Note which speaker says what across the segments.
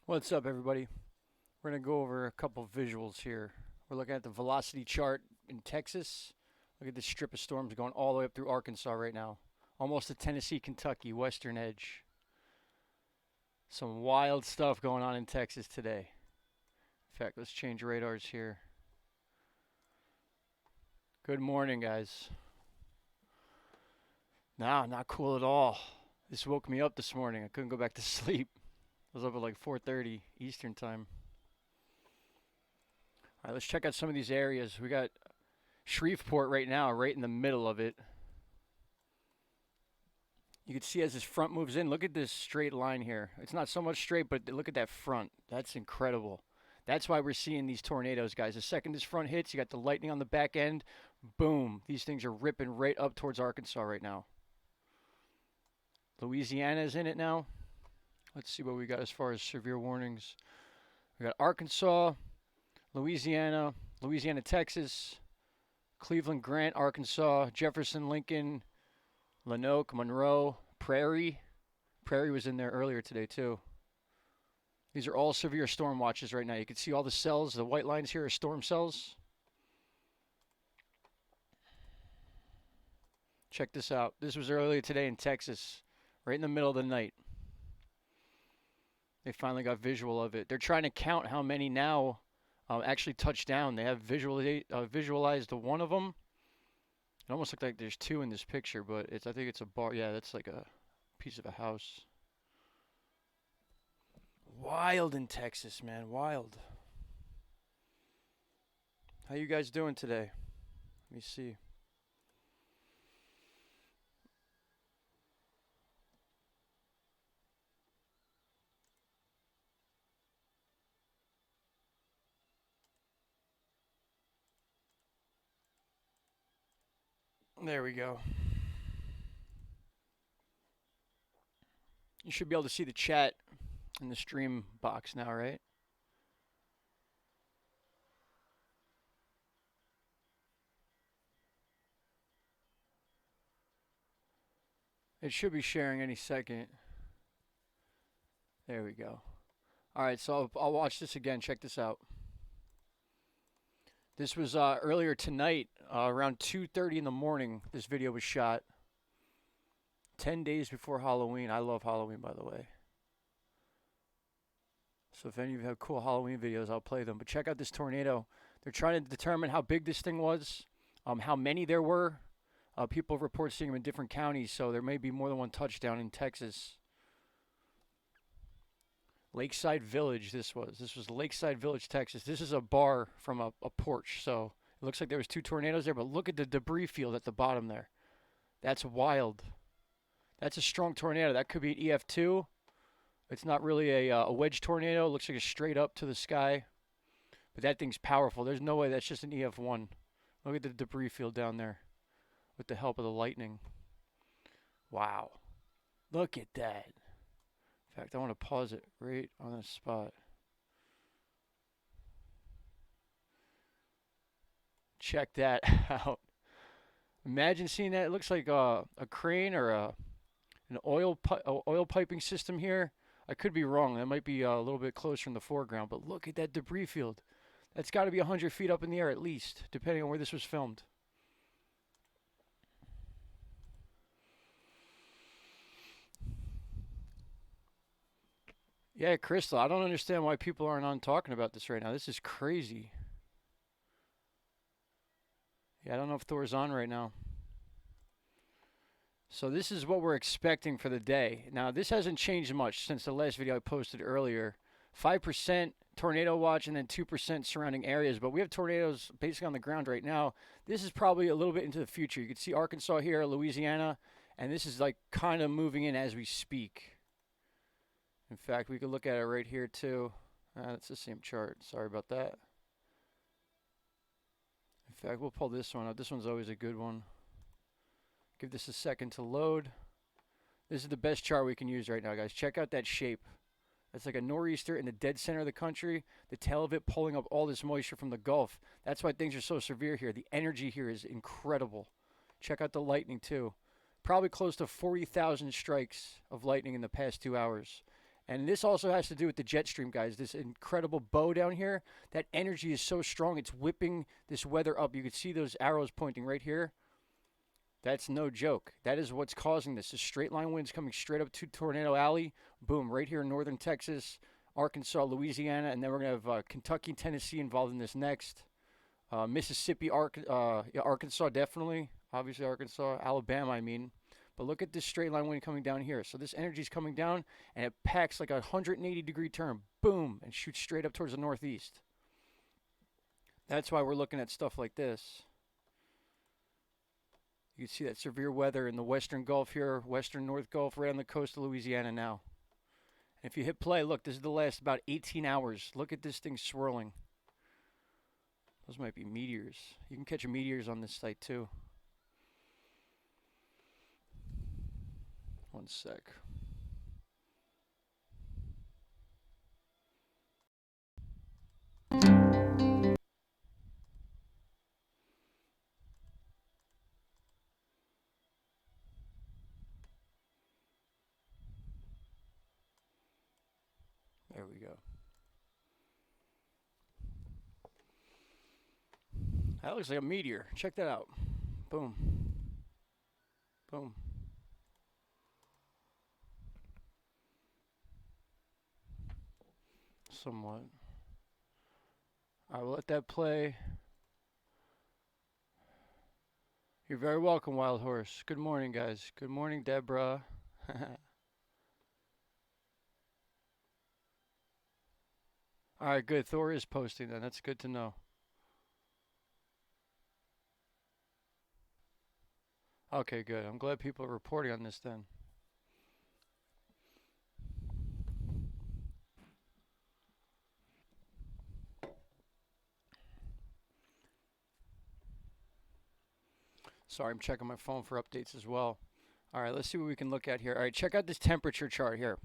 Speaker 1: What's up, everybody? We're going to go over a couple visuals here. We're looking at the velocity chart in Texas. Look at this strip of storms going all the way up through Arkansas right now. Almost to Tennessee, Kentucky, western edge. Some wild stuff going on in Texas today. In fact, let's change radars here. Good morning, guys. Nah, not cool at all. This woke me up this morning. I couldn't go back to sleep. I was up at like 4:30 Eastern time. All right, let's check out some of these areas. We got Shreveport right now, right in the middle of it. You can see as this front moves in, look at this straight line here. It's not so much straight, but look at that front. That's incredible. That's why we're seeing these tornadoes, guys. The second this front hits, you got the lightning on the back end. Boom. These things are ripping right up towards Arkansas right now. Louisiana is in it now. Let's see what we got as far as severe warnings. We got Arkansas, Louisiana, Texas, Cleveland, Grant, Arkansas, Jefferson, Lincoln, Lanoke, Monroe, Prairie. Prairie was in there earlier today, too. These are all severe storm watches right now. You can see all the cells. The white lines here are storm cells. Check this out. This was earlier today in Texas, right in the middle of the night. They finally got visual of it. They're trying to count how many now actually touch down. They have visualized the one of them. It almost looks like there's two in this picture, but I think it's a bar. Yeah, that's like a piece of a house. Wild in Texas, man. Wild. How you guys doing today? Let me see. There we go. You should be able to see the chat in the stream box now, right? It should be sharing any second. There we go. All right, so I'll watch this again. Check this out. This was earlier tonight, around 2:30 in the morning. This video was shot. 10 days before Halloween. I love Halloween, by the way. So if any of you have cool Halloween videos, I'll play them. But check out this tornado. They're trying to determine how big this thing was, how many there were. People report seeing them in different counties, so there may be more than one touchdown in Texas. Lakeside Village, this was Lakeside Village, Texas. This is a bar from a porch, so it looks like there was two tornadoes there, but look at the debris field at the bottom there. That's wild. That's a strong tornado. That could be an EF2. It's not really a wedge tornado. It looks like it's straight up to the sky, but that thing's powerful. There's no way that's just an EF1. Look at the debris field down there with the help of the lightning. Wow. Look at that. In fact, I want to pause it right on the spot. Check that out. Imagine seeing that. It looks like a crane or an oil piping system here. I could be wrong. That might be a little bit closer in the foreground. But look at that debris field. That's got to be 100 feet up in the air at least, depending on where this was filmed. Yeah, Crystal, I don't understand why people aren't on talking about this right now. This is crazy. Yeah, I don't know if Thor's on right now. So this is what we're expecting for the day. Now, this hasn't changed much since the last video I posted earlier. 5% tornado watch and then 2% surrounding areas. But we have tornadoes basically on the ground right now. This is probably a little bit into the future. You can see Arkansas here, Louisiana, and this is like kind of moving in as we speak. In fact, we could look at it right here too. That's the same chart. Sorry about that. In fact, we'll pull this one up. This one's always a good one. Give this a second to load. This is the best chart we can use right now, guys. Check out that shape. That's like a nor'easter in the dead center of the country. The tail of it pulling up all this moisture from the Gulf. That's why things are so severe here. The energy here is incredible. Check out the lightning too. Probably close to 40,000 strikes of lightning in the past 2 hours. And this also has to do with the jet stream, guys. This incredible bow down here, that energy is so strong, it's whipping this weather up. You can see those arrows pointing right here. That's no joke. That is what's causing this. The straight line winds coming straight up to Tornado Alley. Boom, right here in northern Texas, Arkansas, Louisiana, and then we're going to have Kentucky and Tennessee involved in this next. Mississippi, Arkansas, definitely. Obviously, Arkansas, Alabama, I mean. But look at this straight line wind coming down here. So this energy is coming down, and it packs like a 180-degree turn. Boom, and shoots straight up towards the northeast. That's why we're looking at stuff like this. You can see that severe weather in the western Gulf here, western North Gulf, right on the coast of Louisiana now. And if you hit play, look, this is the last about 18 hours. Look at this thing swirling. Those might be meteors. You can catch meteors on this site too. One sec. There we go. That looks like a meteor. Check that out. Boom. Boom. Somewhat. I will let that play. You're very welcome, Wild Horse. Good morning, guys. Good morning, Deborah. All right, good. Thor is posting then. That's good to know. Okay, good. I'm glad people are reporting on this then. Sorry, I'm checking my phone for updates as well. All right, let's see what we can look at here. All right, check out this temperature chart here.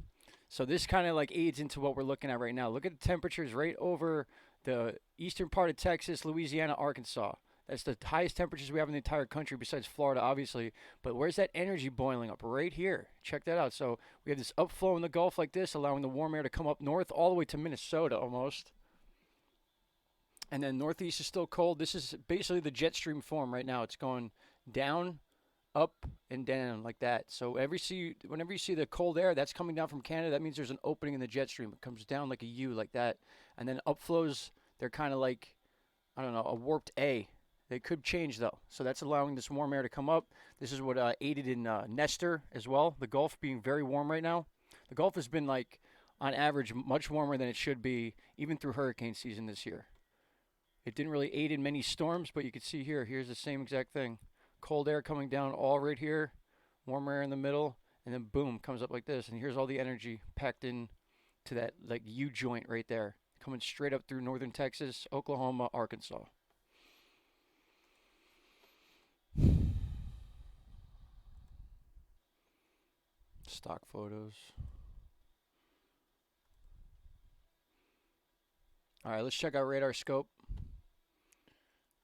Speaker 1: So this kind of like aids into what we're looking at right now. Look at the temperatures right over the eastern part of Texas, Louisiana, Arkansas. That's the highest temperatures we have in the entire country besides Florida, obviously. But where's that energy boiling up? Right here. Check that out. So we have this upflow in the Gulf like this, allowing the warm air to come up north all the way to Minnesota almost. And then northeast is still cold. This is basically the jet stream form right now. It's going down, up, and down like that. So whenever you see the cold air that's coming down from Canada, that means there's an opening in the jet stream. It comes down like a U like that. And then upflows, they're kind of like, I don't know, a warped A. They could change though. So that's allowing this warm air to come up. This is what aided in Nestor as well. The Gulf being very warm right now. The Gulf has been like, on average, much warmer than it should be, even through hurricane season this year. It didn't really aid in many storms, but you can see here, here's the same exact thing. Cold air coming down all right here, warm air in the middle, and then boom, comes up like this. And here's all the energy packed in to that like U joint right there, coming straight up through northern Texas, Oklahoma, Arkansas. Stock photos. All right, let's check out radar scope.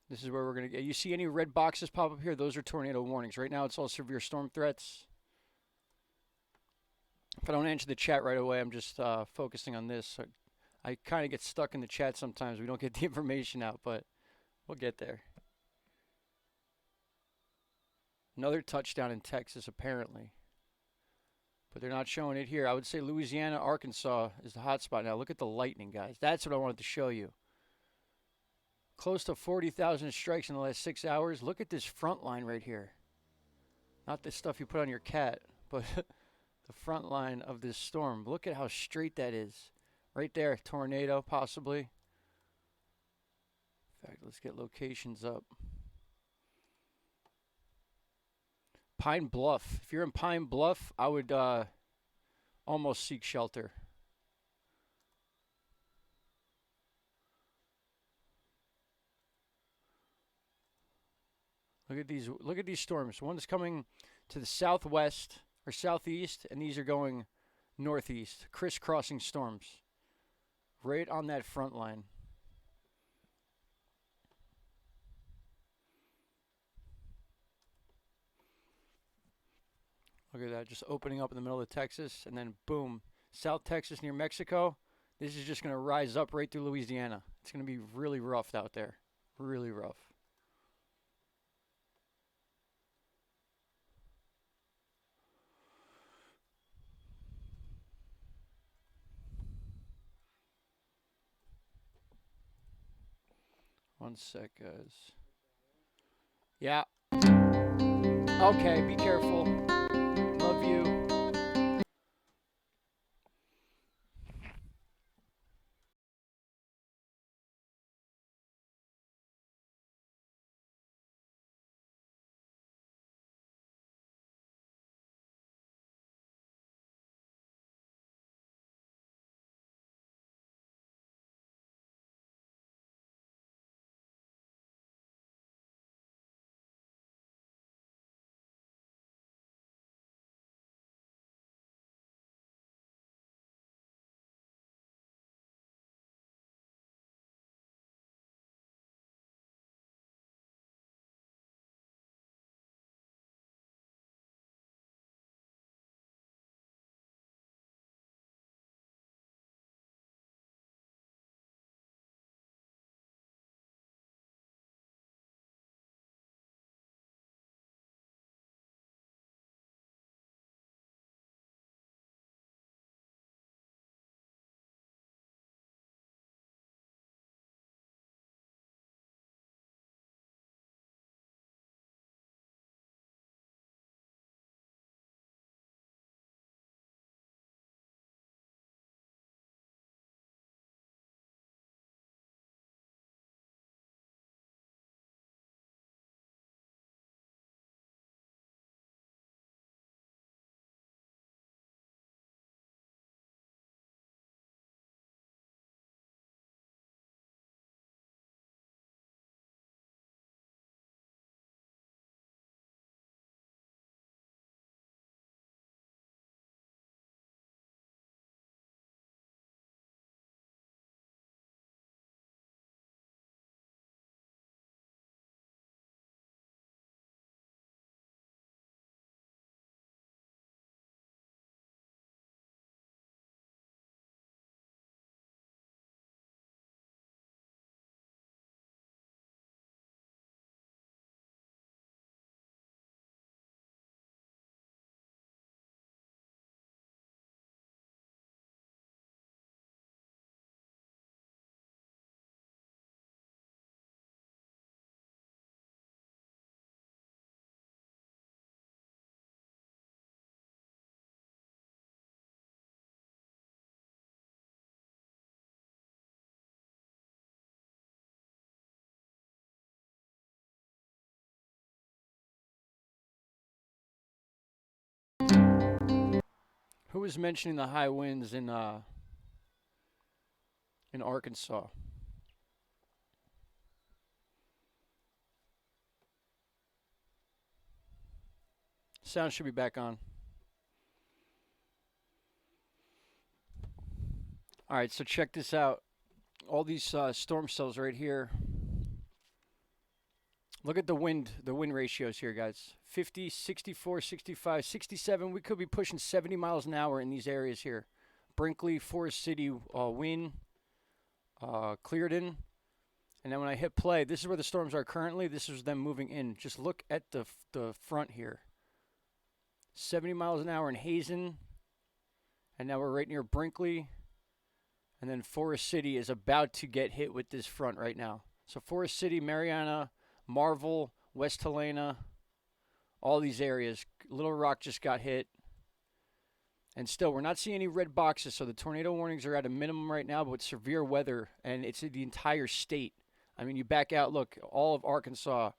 Speaker 1: This is where we're going to get. You see any red boxes pop up here? Those are tornado warnings. Right now, it's all severe storm threats. If I don't answer the chat right away, I'm just focusing on this. I kind of get stuck in the chat sometimes. We don't get the information out, but we'll get there. Another touchdown in Texas, apparently. But they're not showing it here. I would say Louisiana, Arkansas is the hot spot now. Look at the lightning, guys. That's what I wanted to show you. Close to 40,000 strikes in the last 6 hours. Look at this front line right here. Not the stuff you put on your cat, but the front line of this storm. Look at how straight that is. Right there, tornado possibly. In fact, let's get locations up. Pine Bluff. If you're in Pine Bluff, I would almost seek shelter. Look at these storms. One is coming to the southwest or southeast, and these are going northeast, crisscrossing storms. Right on that front line. Look at that, just opening up in the middle of Texas, and then boom, South Texas near Mexico. This is just going to rise up right through Louisiana. It's going to be really rough out there. Really rough. One sec, guys. Yeah. Okay, be careful. Love you. Who was mentioning the high winds in Arkansas? Sound should be back on. All right, so check this out. All these storm cells right here. Look at the wind ratios here, guys. 50, 64, 65, 67. We could be pushing 70 miles an hour in these areas here. Brinkley, Forest City, Wynne, Clearden. And then when I hit play, this is where the storms are currently. This is them moving in. Just look at the front here. 70 miles an hour in Hazen. And now we're right near Brinkley. And then Forest City is about to get hit with this front right now. So Forest City, Mariana, Marvel, West Helena, all these areas. Little Rock just got hit. And still, we're not seeing any red boxes, so the tornado warnings are at a minimum right now, but with severe weather, and it's the entire state. I mean, you back out, look, all of Arkansas.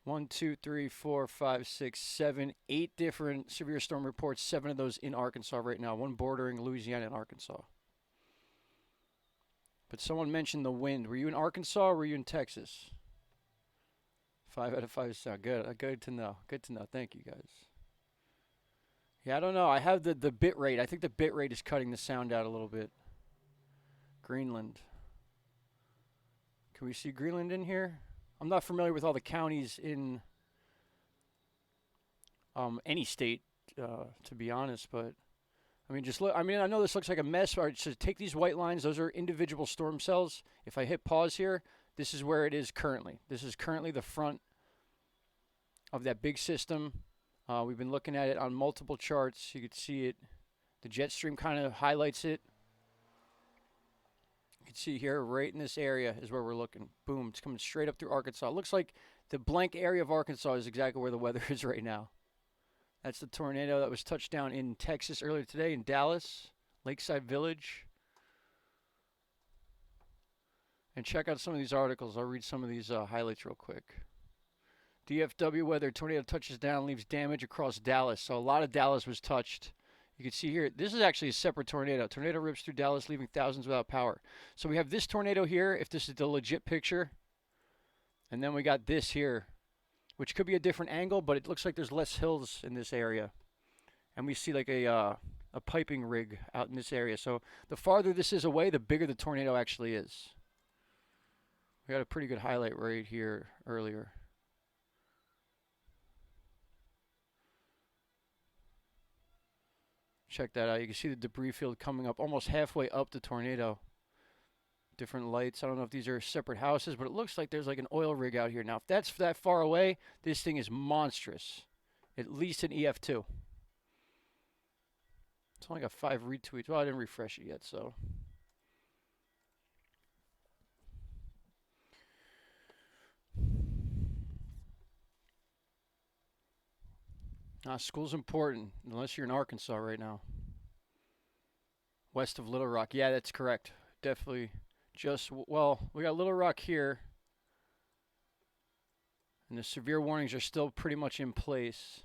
Speaker 1: 1, 2, 3, 4, 5, 6, 7, 8 different severe storm reports, 7 of those in Arkansas right now, 1 bordering Louisiana and Arkansas. But someone mentioned the wind. Were you in Arkansas or were you in Texas? 5 out of 5 sound good. Good to know. Good to know. Thank you, guys. Yeah, I don't know. I have the bit rate. I think the bit rate is cutting the sound out a little bit. Greenland. Can we see Greenland in here? I'm not familiar with all the counties in any state, to be honest. But I mean, just look. I mean, I know this looks like a mess. All right, so take these white lines. Those are individual storm cells. If I hit pause here, this is where it is currently. This is currently the front of that big system. We've been looking at it on multiple charts. You can see it. The jet stream kind of highlights it. You can see here, right in this area is where we're looking. Boom, it's coming straight up through Arkansas. It looks like the blank area of Arkansas is exactly where the weather is right now. That's the tornado that was touched down in Texas earlier today, in Dallas, Lakeside Village. And check out some of these articles. I'll read some of these highlights real quick. DFW weather, tornado touches down, leaves damage across Dallas. So a lot of Dallas was touched. You can see here, this is actually a separate tornado. Tornado rips through Dallas, leaving thousands without power. So we have this tornado here, if this is the legit picture. And then we got this here, which could be a different angle, but it looks like there's less hills in this area. And we see like a piping rig out in this area. So the farther this is away, the bigger the tornado actually is. We got a pretty good highlight right here earlier. Check that out. You can see the debris field coming up almost halfway up the tornado. Different lights. I don't know if these are separate houses, but it looks like there's like an oil rig out here. Now, if that's that far away, this thing is monstrous. At least an EF2. It's only got 5 retweets. Well, I didn't refresh it yet, so. School's important, unless you're in Arkansas right now. West of Little Rock. Yeah, that's correct. Definitely just, well, we got Little Rock here. And the severe warnings are still pretty much in place.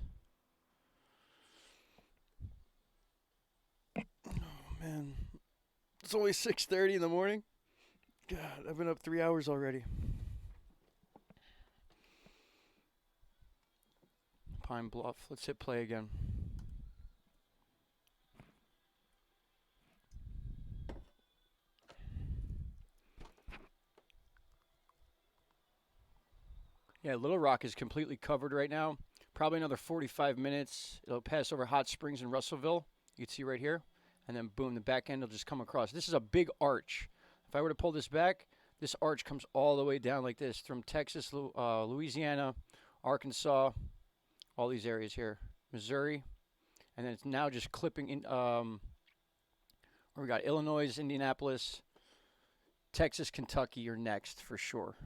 Speaker 1: Oh, man. It's only 6:30 in the morning. God, I've been up 3 hours already. Pine Bluff. Let's hit play again. Yeah, Little Rock is completely covered right now. Probably another 45 minutes. It'll pass over Hot Springs and Russellville. You can see right here. And then boom, the back end will just come across. This is a big arch. If I were to pull this back, this arch comes all the way down like this from Texas, Louisiana, Arkansas, all these areas here, Missouri, and then it's now just clipping in. We got Illinois, Indianapolis, Texas, Kentucky are next for sure,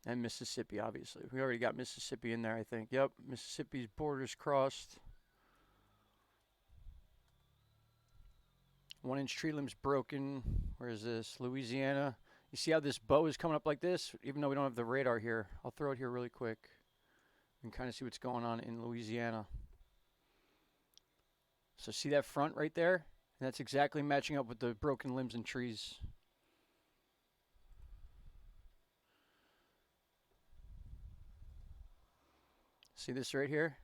Speaker 1: and Mississippi, obviously. We already got Mississippi in there, I think. Yep, Mississippi's borders crossed. 1-inch tree limbs broken. Where is this? Louisiana. You see how this bow is coming up like this? Even though we don't have the radar here, I'll throw it here really quick. You can kind of see what's going on in Louisiana. So see that front right there? And that's exactly matching up with the broken limbs and trees. See this right here?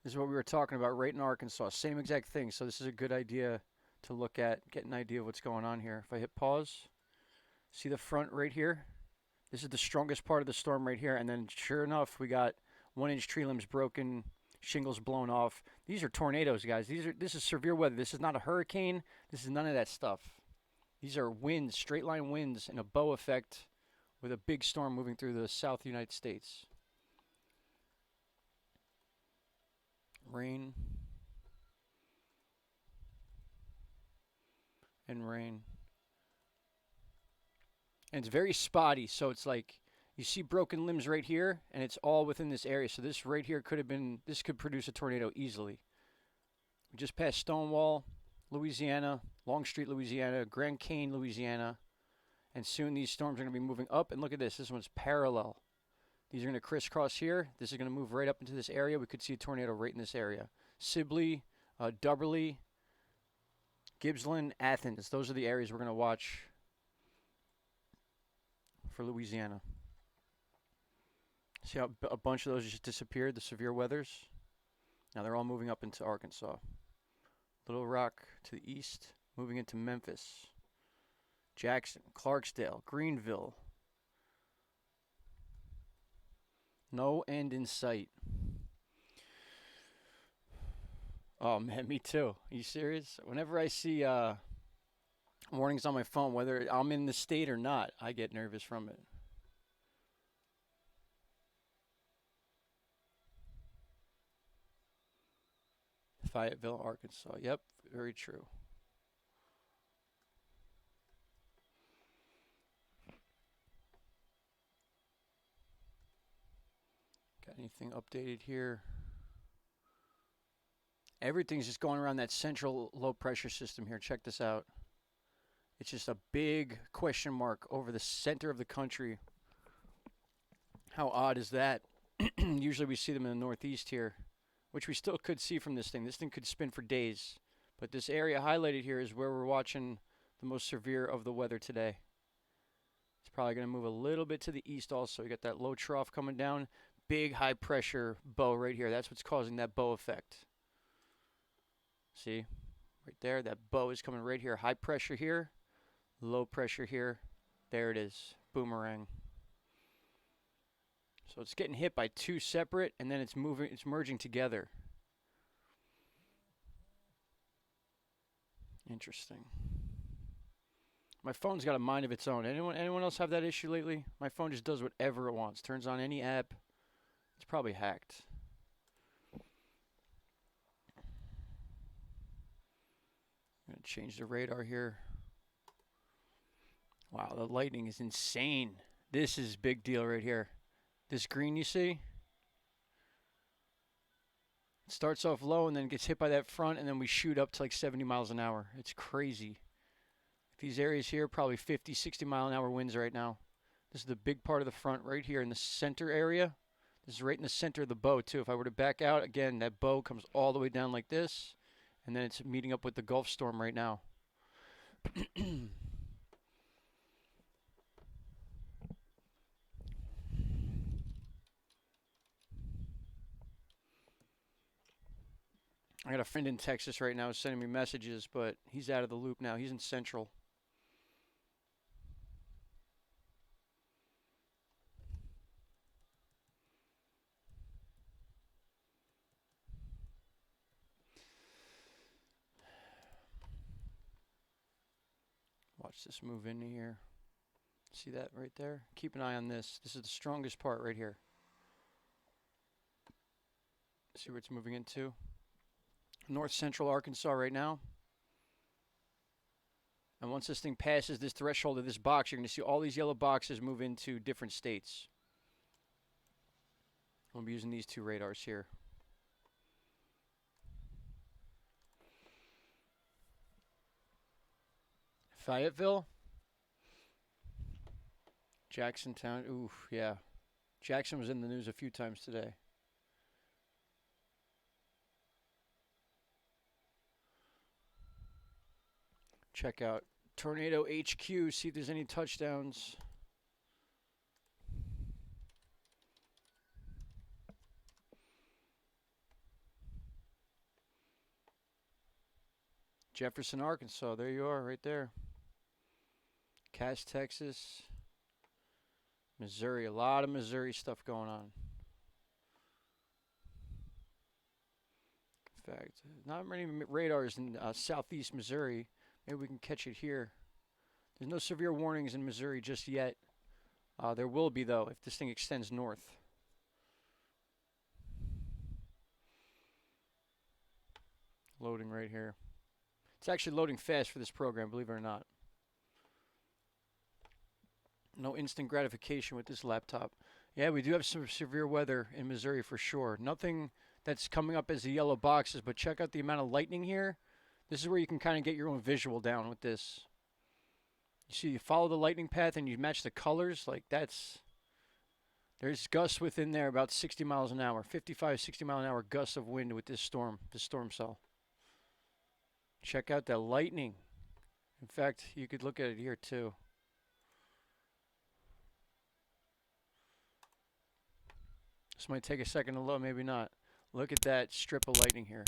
Speaker 1: This is what we were talking about right in Arkansas. Same exact thing. So this is a good idea to look at, get an idea of what's going on here. If I hit pause, see the front right here? This is the strongest part of the storm right here. And then sure enough, we got 1-inch tree limbs broken, shingles blown off. These are tornadoes, guys. This is severe weather. This is not a hurricane. This is none of that stuff. These are winds, straight line winds, and a bow effect with a big storm moving through the South United States. Rain. And rain. And it's very spotty, so it's like you see broken limbs right here, and it's all within this area. So this right here could have been, this could produce a tornado easily. We just passed Stonewall, Louisiana, Longstreet, Louisiana, Grand Cane, Louisiana, and soon these storms are going to be moving up. And look at this. This one's parallel. These are going to crisscross here. This is going to move right up into this area. We could see a tornado right in this area. Sibley, Dubberly, Gibbsland, Athens. Those are the areas we're going to watch for Louisiana. See how a bunch of those just disappeared, the severe weathers? Now they're all moving up into Arkansas. Little Rock to the east, moving into Memphis, Jackson, Clarksdale, Greenville. No end in sight. Oh man, me too. Are you serious? Whenever I see warnings on my phone, whether I'm in the state or not, I get nervous from it. Fayetteville, Arkansas. Yep, very true. Got anything updated here? Everything's just going around that central low pressure system here. Check this out. It's just a big question mark over the center of the country. How odd is that? Usually we see them in the northeast here, which we still could see from this thing. This thing could spin for days. But this area highlighted here is where we're watching the most severe of the weather today. It's probably going to move a little bit to the east also. You got that low trough coming down. Big high pressure bow right here. That's what's causing that bow effect. See? Right there. That bow is coming right here. High pressure here. Low pressure here. There it is. Boomerang. So it's getting hit by two separate, and then it's merging together. Interesting. My phone's got a mind of its own. Anyone else have that issue lately? My phone just does whatever it wants. Turns on any app. It's probably hacked. I'm going to change the radar here. Wow, the lightning is insane. This is big deal right here. This green you see? It starts off low and then gets hit by that front, and then we shoot up to like 70 miles an hour. It's crazy. These areas here, probably 50, 60 mile an hour winds right now. This is the big part of the front right here in the center area. This is right in the center of the bow too. If I were to back out, again, that bow comes all the way down like this, and then it's meeting up with the Gulf storm right now. I got a friend in Texas right now sending me messages, but he's out of the loop now. He's in Central. Watch this move into here. See that right there? Keep an eye on this. This is the strongest part right here. See where it's moving into? North central Arkansas right now. And once this thing passes this threshold of this box, you're going to see all these yellow boxes move into different states. I'll be using these two radars here. Fayetteville. Jacksontown. Ooh, yeah. Jackson was in the news a few times today. Check out Tornado HQ, see if there's any touchdowns. Jefferson, Arkansas. There you are, right there. Cass, Texas. Missouri. A lot of Missouri stuff going on. In fact, not many radars in southeast Missouri. Maybe we can catch it here. There's no severe warnings in Missouri just yet. There will be, though, if this thing extends north. Loading right here. It's actually loading fast for this program, believe it or not. No instant gratification with this laptop. Yeah, we do have some severe weather in Missouri for sure. Nothing that's coming up as the yellow boxes, but check out the amount of lightning here. This is where you can kind of get your own visual down with this. You see, you follow the lightning path and you match the colors. Like there's gusts within there about 60 miles an hour, 55, 60 mile an hour gusts of wind with this storm cell. Check out that lightning. In fact, you could look at it here too. This might take a second to load, maybe not. Look at that strip of lightning here.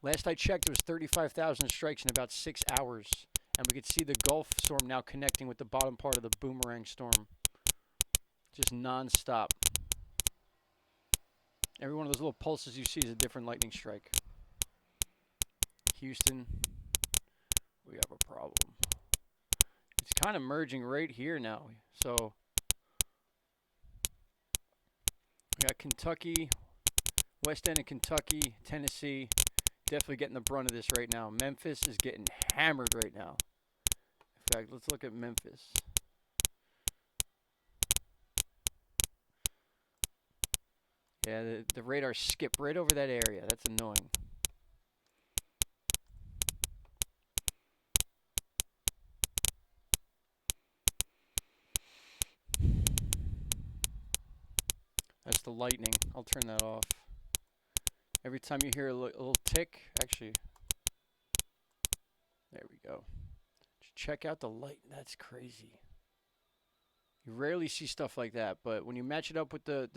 Speaker 1: Last I checked, it was 35,000 strikes in about 6 hours. And we could see the Gulf storm now connecting with the bottom part of the boomerang storm. Just non-stop. Every one of those little pulses you see is a different lightning strike. Houston, we have a problem. It's kind of merging right here now. So we got Kentucky, West End of Kentucky, Tennessee, definitely getting the brunt of this right now. Memphis is getting hammered right now. In fact, let's look at Memphis. Yeah, the radar skipped right over that area. That's annoying. That's the lightning. I'll turn that off. Every time you hear a little tick, actually, there we go. Check out the light. That's crazy. You rarely see stuff like that, but when you match it up with the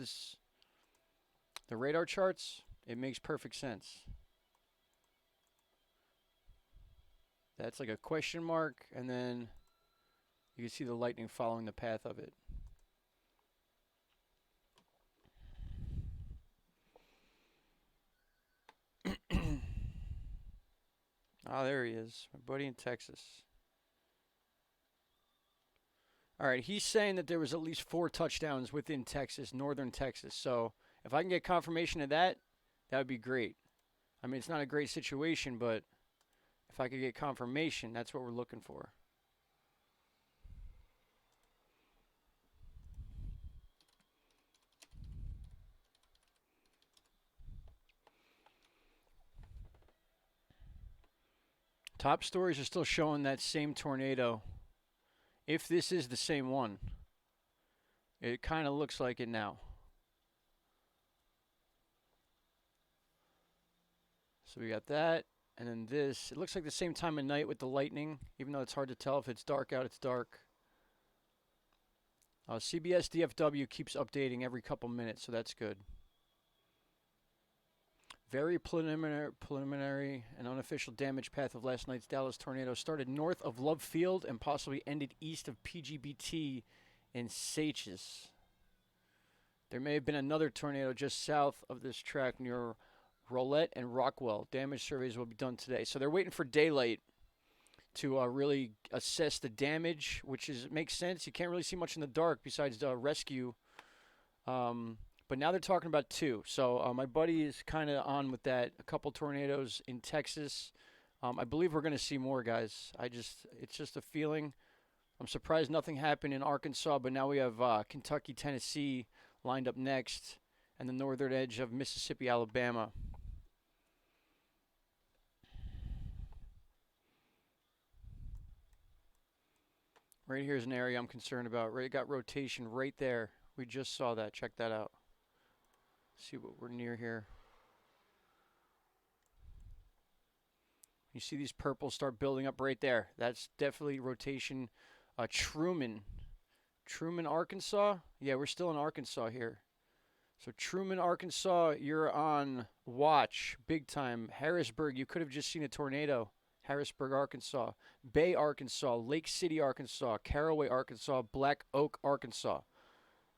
Speaker 1: radar charts, it makes perfect sense. That's like a question mark, and then you can see the lightning following the path of it. Oh, there he is, my buddy in Texas. All right, he's saying that there was at least 4 touchdowns within Texas, northern Texas. So if I can get confirmation of that, that would be great. I mean, it's not a great situation, but if I could get confirmation, that's what we're looking for. Top stories are still showing that same tornado. If this is the same one, it kind of looks like it now. So we got that, and then this. It looks like the same time of night with the lightning, even though it's hard to tell. If it's dark out, it's dark. CBS DFW keeps updating every couple minutes, so that's good. Very preliminary and unofficial damage path of last night's Dallas tornado started north of Love Field and possibly ended east of PGBT in Sachs. There may have been another tornado just south of this track near Rolette and Rockwell. Damage surveys will be done today. So they're waiting for daylight to really assess the damage, which makes sense. You can't really see much in the dark besides rescue. But now they're talking about 2. So my buddy is kind of on with that. A couple tornadoes in Texas. I believe we're going to see more, guys. It's just a feeling. I'm surprised nothing happened in Arkansas, but now we have Kentucky, Tennessee lined up next, and the northern edge of Mississippi, Alabama. Right here's an area I'm concerned about. Right, got rotation right there. We just saw that. Check that out. See what we're near here. You see these purples start building up right there. That's definitely rotation. Truman, Arkansas. Yeah, we're still in Arkansas here. So Truman, Arkansas, you're on watch big time. Harrisburg, you could have just seen a tornado. Harrisburg, Arkansas. Bay, Arkansas. Lake City, Arkansas. Caraway, Arkansas. Black Oak, Arkansas.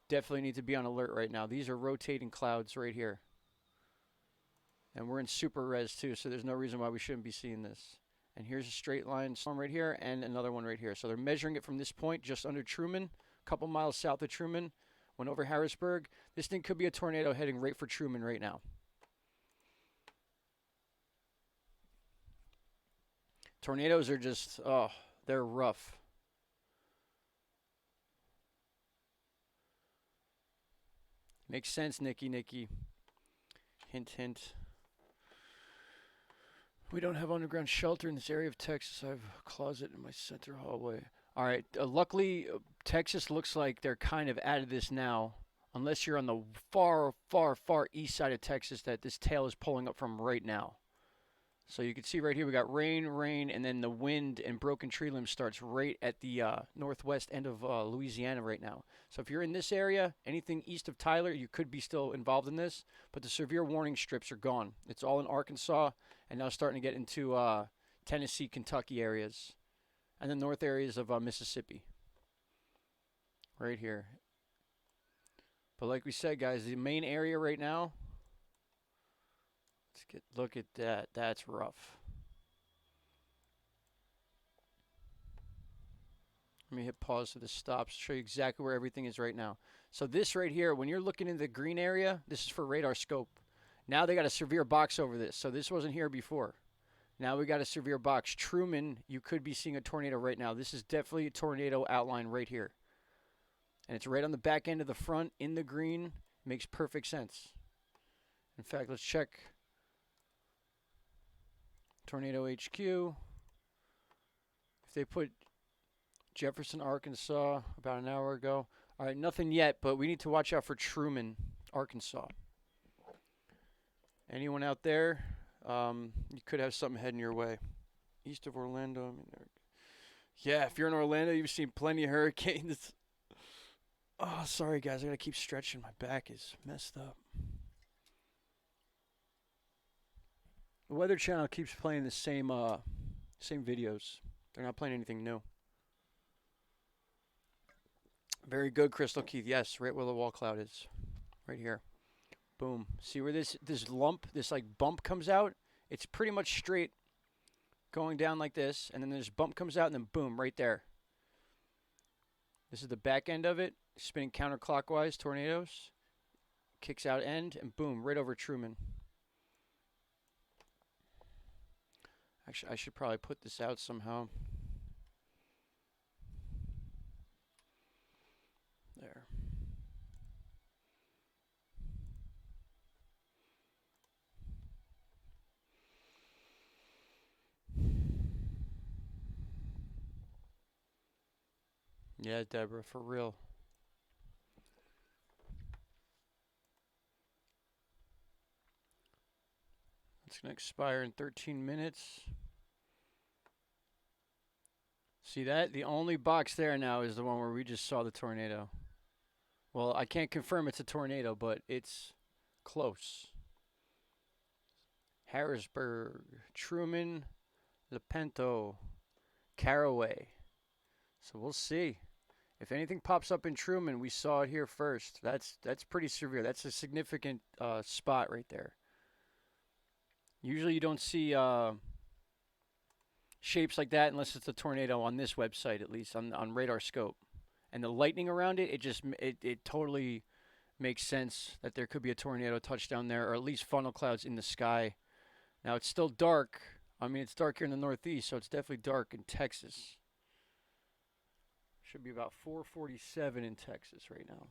Speaker 1: Definitely need to be on alert right now. These are rotating clouds right here. And we're in super res too, so there's no reason why we shouldn't be seeing this. And here's a straight line storm right here and another one right here. So they're measuring it from this point just under Truman, a couple miles south of Truman, went over Harrisburg. This thing could be a tornado heading right for Truman right now. Tornadoes are just, they're rough. Makes sense, Nikki. Hint, hint. We don't have underground shelter in this area of Texas. I have a closet in my center hallway. All right. Luckily, Texas looks like they're kind of out of this now, unless you're on the far, far, far east side of Texas that this tail is pulling up from right now. So you can see right here we got rain, and then the wind and broken tree limbs starts right at the northwest end of Louisiana right now. So if you're in this area, anything east of Tyler, you could be still involved in this. But the severe warning strips are gone. It's all in Arkansas and now starting to get into Tennessee, Kentucky areas, and the north areas of Mississippi. Right here. But like we said, guys, the main area right now Look at that. That's rough. Let me hit pause so this stops. Show you exactly where everything is right now. So this right here, when you're looking in the green area, this is for radar scope. Now they got a severe box over this. So this wasn't here before. Now we got a severe box. Truman, you could be seeing a tornado right now. This is definitely a tornado outline right here. And it's right on the back end of the front in the green. Makes perfect sense. In fact, let's check Tornado HQ. If they put Jefferson, Arkansas about an hour ago. All right, nothing yet, but we need to watch out for Truman, Arkansas. Anyone out there? You could have something heading your way. East of Orlando. I mean, yeah, if you're in Orlando, you've seen plenty of hurricanes. Oh, sorry, guys. I got to keep stretching. My back is messed up. The Weather Channel keeps playing the same videos. They're not playing anything new. Very good, Crystal Keith. Yes, right where the wall cloud is. Right here. Boom. See where this lump, this like bump comes out? It's pretty much straight going down like this. And then this bump comes out and then boom, right there. This is the back end of it. Spinning counterclockwise, tornadoes. Kicks out end and boom, right over Truman. Actually, I should probably put this out somehow. There. Yeah, Deborah, for real. It's going to expire in 13 minutes. See that? The only box there now is the one where we just saw the tornado. Well, I can't confirm it's a tornado, but it's close. Harrisburg, Truman, Lepanto, Caraway. So we'll see. If anything pops up in Truman, we saw it here first. That's pretty severe. That's a significant spot right there. Usually you don't see shapes like that unless it's a tornado on this website, at least on radar scope. And the lightning around it, it totally makes sense that there could be a tornado touchdown there, or at least funnel clouds in the sky. Now it's still dark. I mean, it's dark here in the Northeast, so it's definitely dark in Texas. Should be about 4:47 in Texas right now.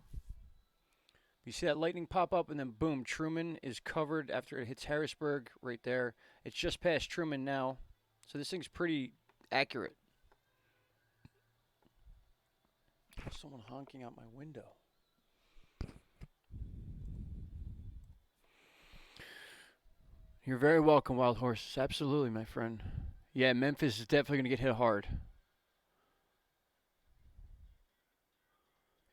Speaker 1: You see that lightning pop up, and then boom, Truman is covered after it hits Harrisburg right there. It's just past Truman now, so this thing's pretty accurate. Someone honking out my window. You're very welcome, Wild Horses. Absolutely, my friend. Yeah, Memphis is definitely going to get hit hard.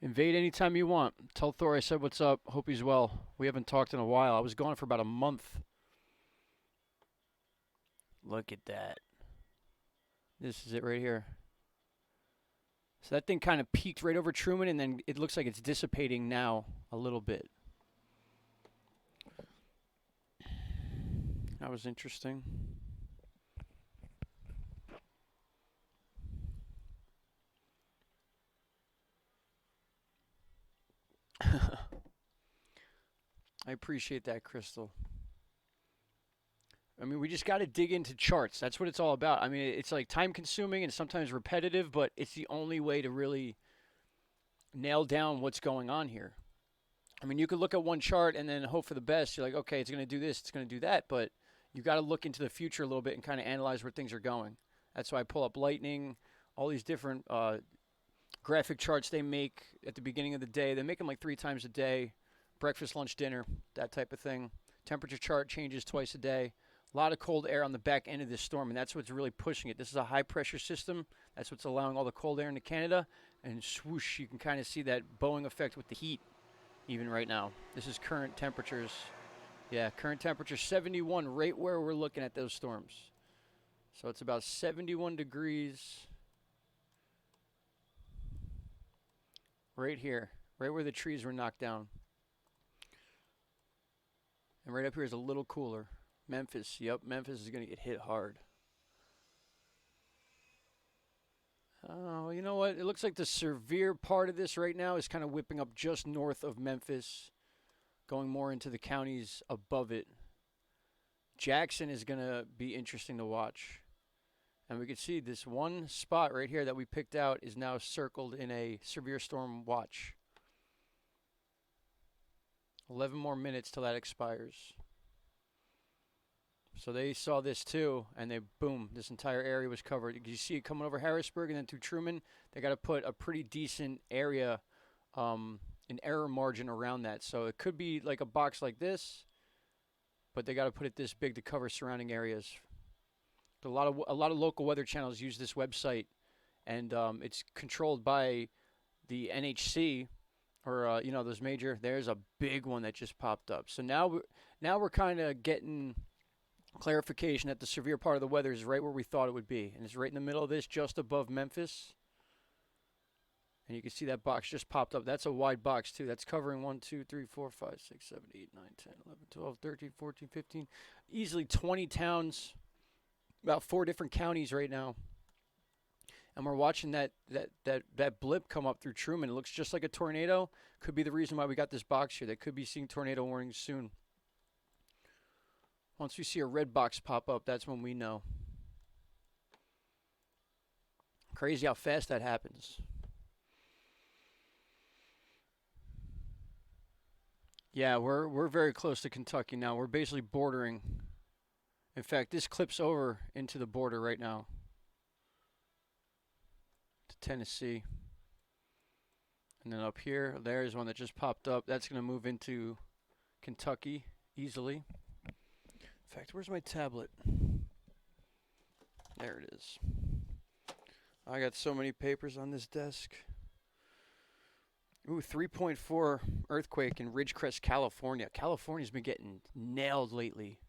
Speaker 1: Invade anytime you want. Tell Thor I said what's up. Hope he's well. We haven't talked in a while. I was gone for about a month. Look at that. This is it right here. So that thing kind of peaked right over Truman, and then it looks like it's dissipating now a little bit. That was interesting. I appreciate that, Crystal. I mean, we just got to dig into charts. That's what it's all about. I mean, it's like time consuming and sometimes repetitive, but it's the only way to really nail down what's going on here. I mean, you could look at one chart and then hope for the best. You're like, okay, it's going to do this, it's going to do that, but you got to look into the future a little bit and kind of analyze where things are going. That's why I pull up lightning, all these different graphic charts they make at the beginning of the day. They make them like 3 times a day, breakfast, lunch, dinner, that type of thing. Temperature chart changes twice a day. A lot of cold air on the back end of this storm, and that's what's really pushing it. This is a high-pressure system. That's what's allowing all the cold air into Canada. And swoosh, you can kind of see that Boeing effect with the heat even right now. This is current temperatures. Yeah, current temperature 71 right where we're looking at those storms. So it's about 71 degrees right here, right where the trees were knocked down. And right up here is a little cooler. Memphis. Yep, Memphis is going to get hit hard. Oh, you know what? It looks like the severe part of this right now is kind of whipping up just north of Memphis, going more into the counties above it. Jackson is going to be interesting to watch. And we can see this one spot right here that we picked out is now circled in a severe storm watch. 11 more minutes till that expires. So they saw this too, and they, boom, this entire area was covered. You see it coming over Harrisburg and then through Truman. They got to put a pretty decent area, an error margin around that. So it could be like a box like this, but they got to put it this big to cover surrounding areas. A lot of local weather channels use this website, and it's controlled by the NHC, or you know, those major. There's a big one that just popped up. So now we're kind of getting clarification that the severe part of the weather is right where we thought it would be, and it's right in the middle of this, just above Memphis. And you can see that box just popped up. That's a wide box too. That's covering 1, 2, 3, 4, 5, 6, 7, 8, 9, 10, 11, 12, 13, 14, 15, easily 20 towns. About 4 different counties right now, and we're watching that blip come up through Truman. It looks just like a tornado. Could be the reason why we got this box here. They could be seeing tornado warnings soon. Once we see a red box pop up, that's when we know. Crazy how fast that happens. Yeah, we're very close to Kentucky now. We're basically bordering. In fact, this clips over into the border right now to Tennessee. And then up here, there's one that just popped up. That's going to move into Kentucky easily. In fact, where's my tablet? There it is. I got so many papers on this desk. Ooh, 3.4 earthquake in Ridgecrest, California. California's been getting nailed lately.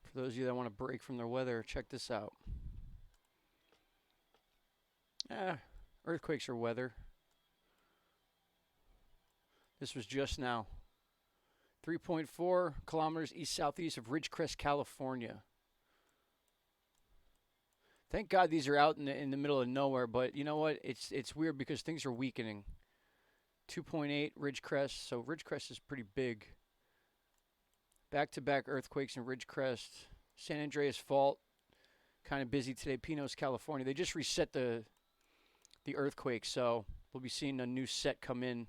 Speaker 1: For those of you that want to break from their weather, check this out. Earthquakes are weather. This was just now. 3.4 kilometers east-southeast of Ridgecrest, California. Thank God these are out in the middle of nowhere, but you know what? It's weird because things are weakening. 2.8 Ridgecrest, so Ridgecrest is pretty big. Back-to-back earthquakes in Ridgecrest. San Andreas Fault, kind of busy today. Pinos, California. They just reset the earthquake, so we'll be seeing a new set come in.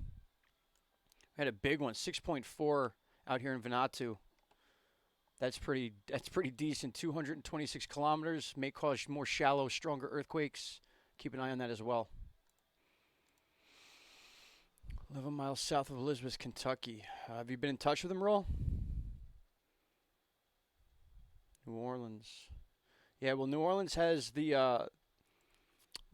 Speaker 1: We had a big one, 6.4 out here in Vanuatu. That's pretty decent. 226 kilometers. May cause more shallow, stronger earthquakes. Keep an eye on that as well. 11 miles south of Elizabeth, Kentucky. Have you been in touch with them, Roll? New Orleans. Yeah, well, New Orleans has the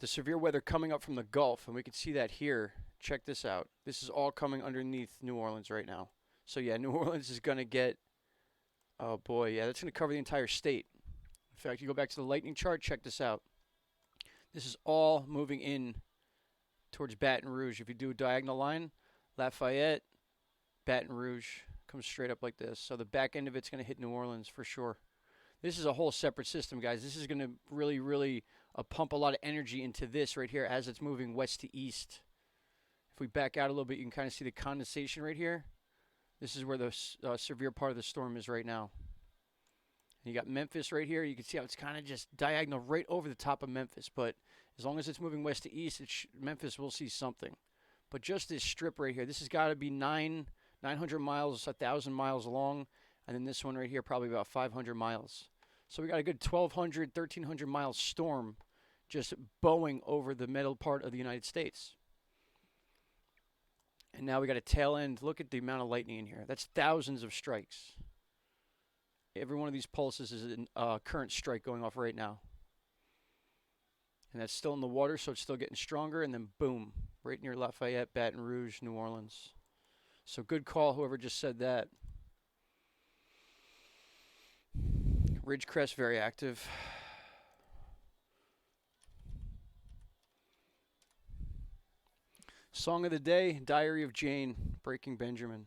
Speaker 1: severe weather coming up from the Gulf, and we can see that here. Check this out. This is all coming underneath New Orleans right now. So, yeah, New Orleans is going to get, oh, boy, yeah, that's going to cover the entire state. In fact, you go back to the lightning chart, check this out. This is all moving in towards Baton Rouge. If you do a diagonal line, Lafayette, Baton Rouge, comes straight up like this. So the back end of it's going to hit New Orleans for sure. This is a whole separate system, guys. This is going to really, really pump a lot of energy into this right here as it's moving west to east. If we back out a little bit, you can kind of see the condensation right here. This is where the severe part of the storm is right now. And you got Memphis right here. You can see how it's kind of just diagonal right over the top of Memphis. But as long as it's moving west to east, Memphis will see something. But just this strip right here, this has got to be 900 miles, 1,000 miles long. And then this one right here, probably about 500 miles. So we got a good 1,200, 1,300 mile storm just bowing over the middle part of the United States. And now we got a tail end. Look at the amount of lightning in here. That's thousands of strikes. Every one of these pulses is a current strike going off right now. And that's still in the water, so it's still getting stronger. And then boom, right near Lafayette, Baton Rouge, New Orleans. So good call, whoever just said that. Ridgecrest, very active. Song of the day, Diary of Jane, Breaking Benjamin.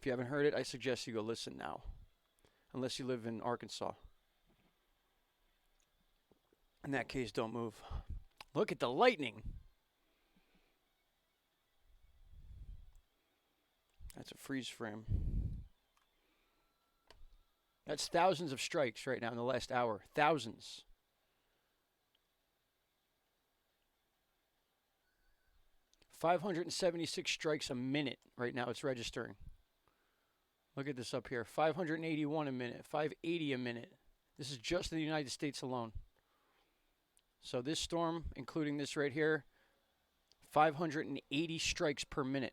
Speaker 1: If you haven't heard it, I suggest you go listen now, unless you live in Arkansas. In that case, don't move. Look at the lightning. That's a freeze frame. That's thousands of strikes right now in the last hour. Thousands. $576 strikes a minute right now it's registering. Look at this up here. 581 a minute. 580 a minute. This is just in the United States alone. So this storm, including this right here, 580 strikes per minute.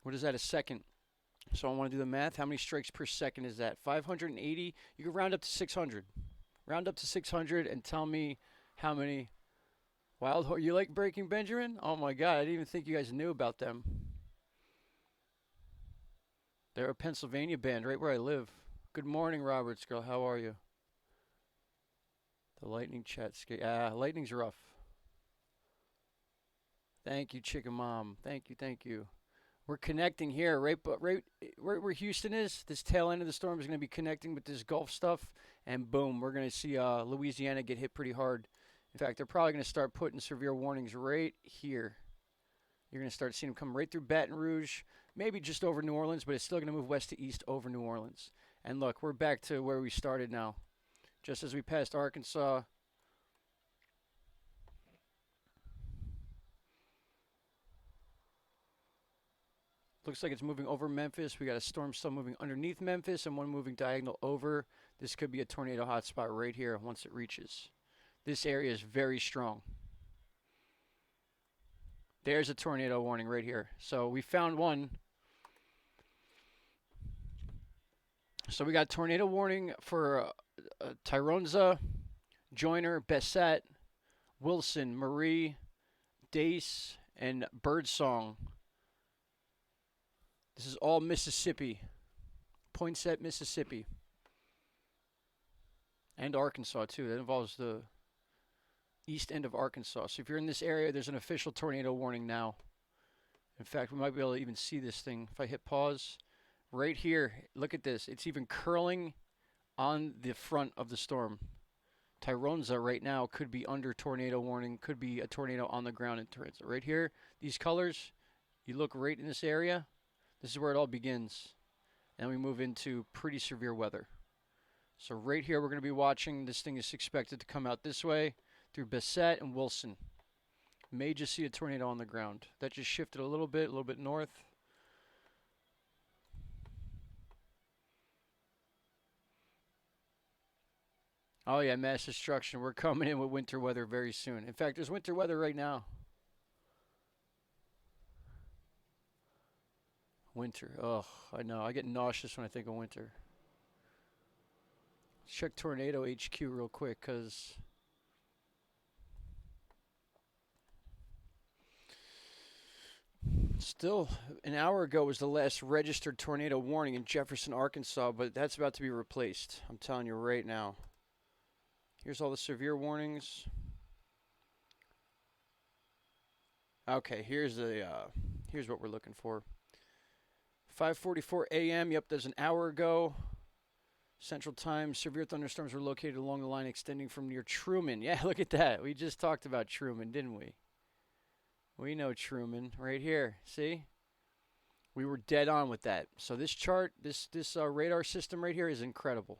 Speaker 1: What is that, a second? So I want to do the math. How many strikes per second is that? 580. You can round up to 600. Round up to 600 and tell me how many. Wild Horse. You like Breaking Benjamin? Oh my God, I didn't even think you guys knew about them. They're a Pennsylvania band right where I live. Good morning, Roberts girl. How are you? The lightning chat. Lightning's rough. Thank you, Chicken Mom. Thank you, thank you. We're connecting here, right where Houston is. This tail end of the storm is going to be connecting with this Gulf stuff, and boom, we're going to see Louisiana get hit pretty hard. In fact, they're probably going to start putting severe warnings right here. You're going to start seeing them come right through Baton Rouge, maybe just over New Orleans, but it's still going to move west to east over New Orleans. And look, we're back to where we started now. Just as we passed Arkansas. Looks like it's moving over Memphis. We got a storm still moving underneath Memphis and one moving diagonal over. This could be a tornado hotspot right here once it reaches. This area is very strong. There's a tornado warning right here. So we found one. So we got tornado warning for Tyronza, Joyner, Bessette, Wilson, Marie, Dace, and Birdsong. This is all Mississippi. Poinsett, Mississippi. And Arkansas, too. That involves the east end of Arkansas. So if you're in this area, there's an official tornado warning now. In fact, we might be able to even see this thing. If I hit pause, right here, look at this. It's even curling on the front of the storm. Tyronza right now could be under tornado warning, could be a tornado on the ground in Tyronza. Right here, these colors, you look right in this area, this is where it all begins. And we move into pretty severe weather. So right here, we're going to be watching. This thing is expected to come out this way through Bessette and Wilson. May just see a tornado on the ground. That just shifted a little bit north. Oh yeah, mass destruction. We're coming in with winter weather very soon. In fact, there's winter weather right now. Winter. Oh, I know. I get nauseous when I think of winter. Let's check Tornado HQ real quick, because still an hour ago was the last registered tornado warning in Jefferson, Arkansas, but that's about to be replaced. I'm telling you right now. Here's all the severe warnings. Okay, here's what we're looking for. 5:44 a.m. Yep, there's an hour ago. Central Time. Severe thunderstorms were located along the line extending from near Truman. Yeah, look at that. We just talked about Truman, didn't we? We know Truman right here. See? We were dead on with that. So this chart, this radar system right here is incredible.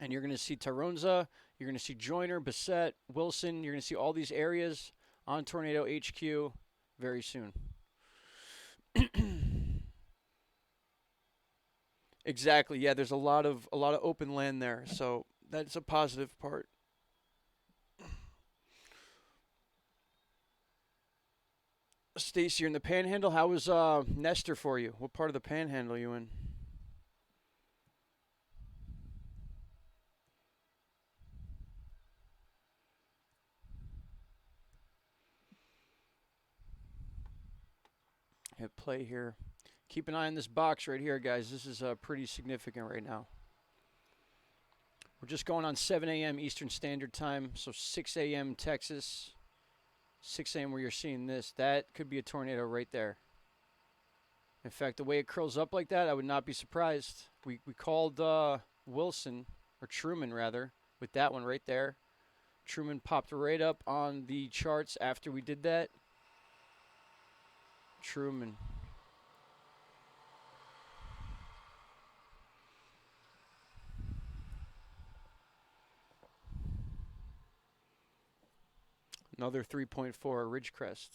Speaker 1: And you're going to see Tyronza, you're going to see Joyner, Bessette, Wilson. You're going to see all these areas on Tornado HQ very soon. Exactly. Yeah, there's a lot of open land there, so that's a positive part. Stacy, you're in the Panhandle. How was Nestor for you? What part of the Panhandle are you in? Hit play here. Keep an eye on this box right here, guys. This is pretty significant right now. We're just going on 7 a.m. Eastern Standard Time, so 6 a.m. Texas. 6 a.m. where you're seeing this. That could be a tornado right there. In fact, the way it curls up like that, I would not be surprised. We called Wilson, or Truman rather, with that one right there. Truman popped right up on the charts after we did that. Truman. Another 3.4 Ridgecrest.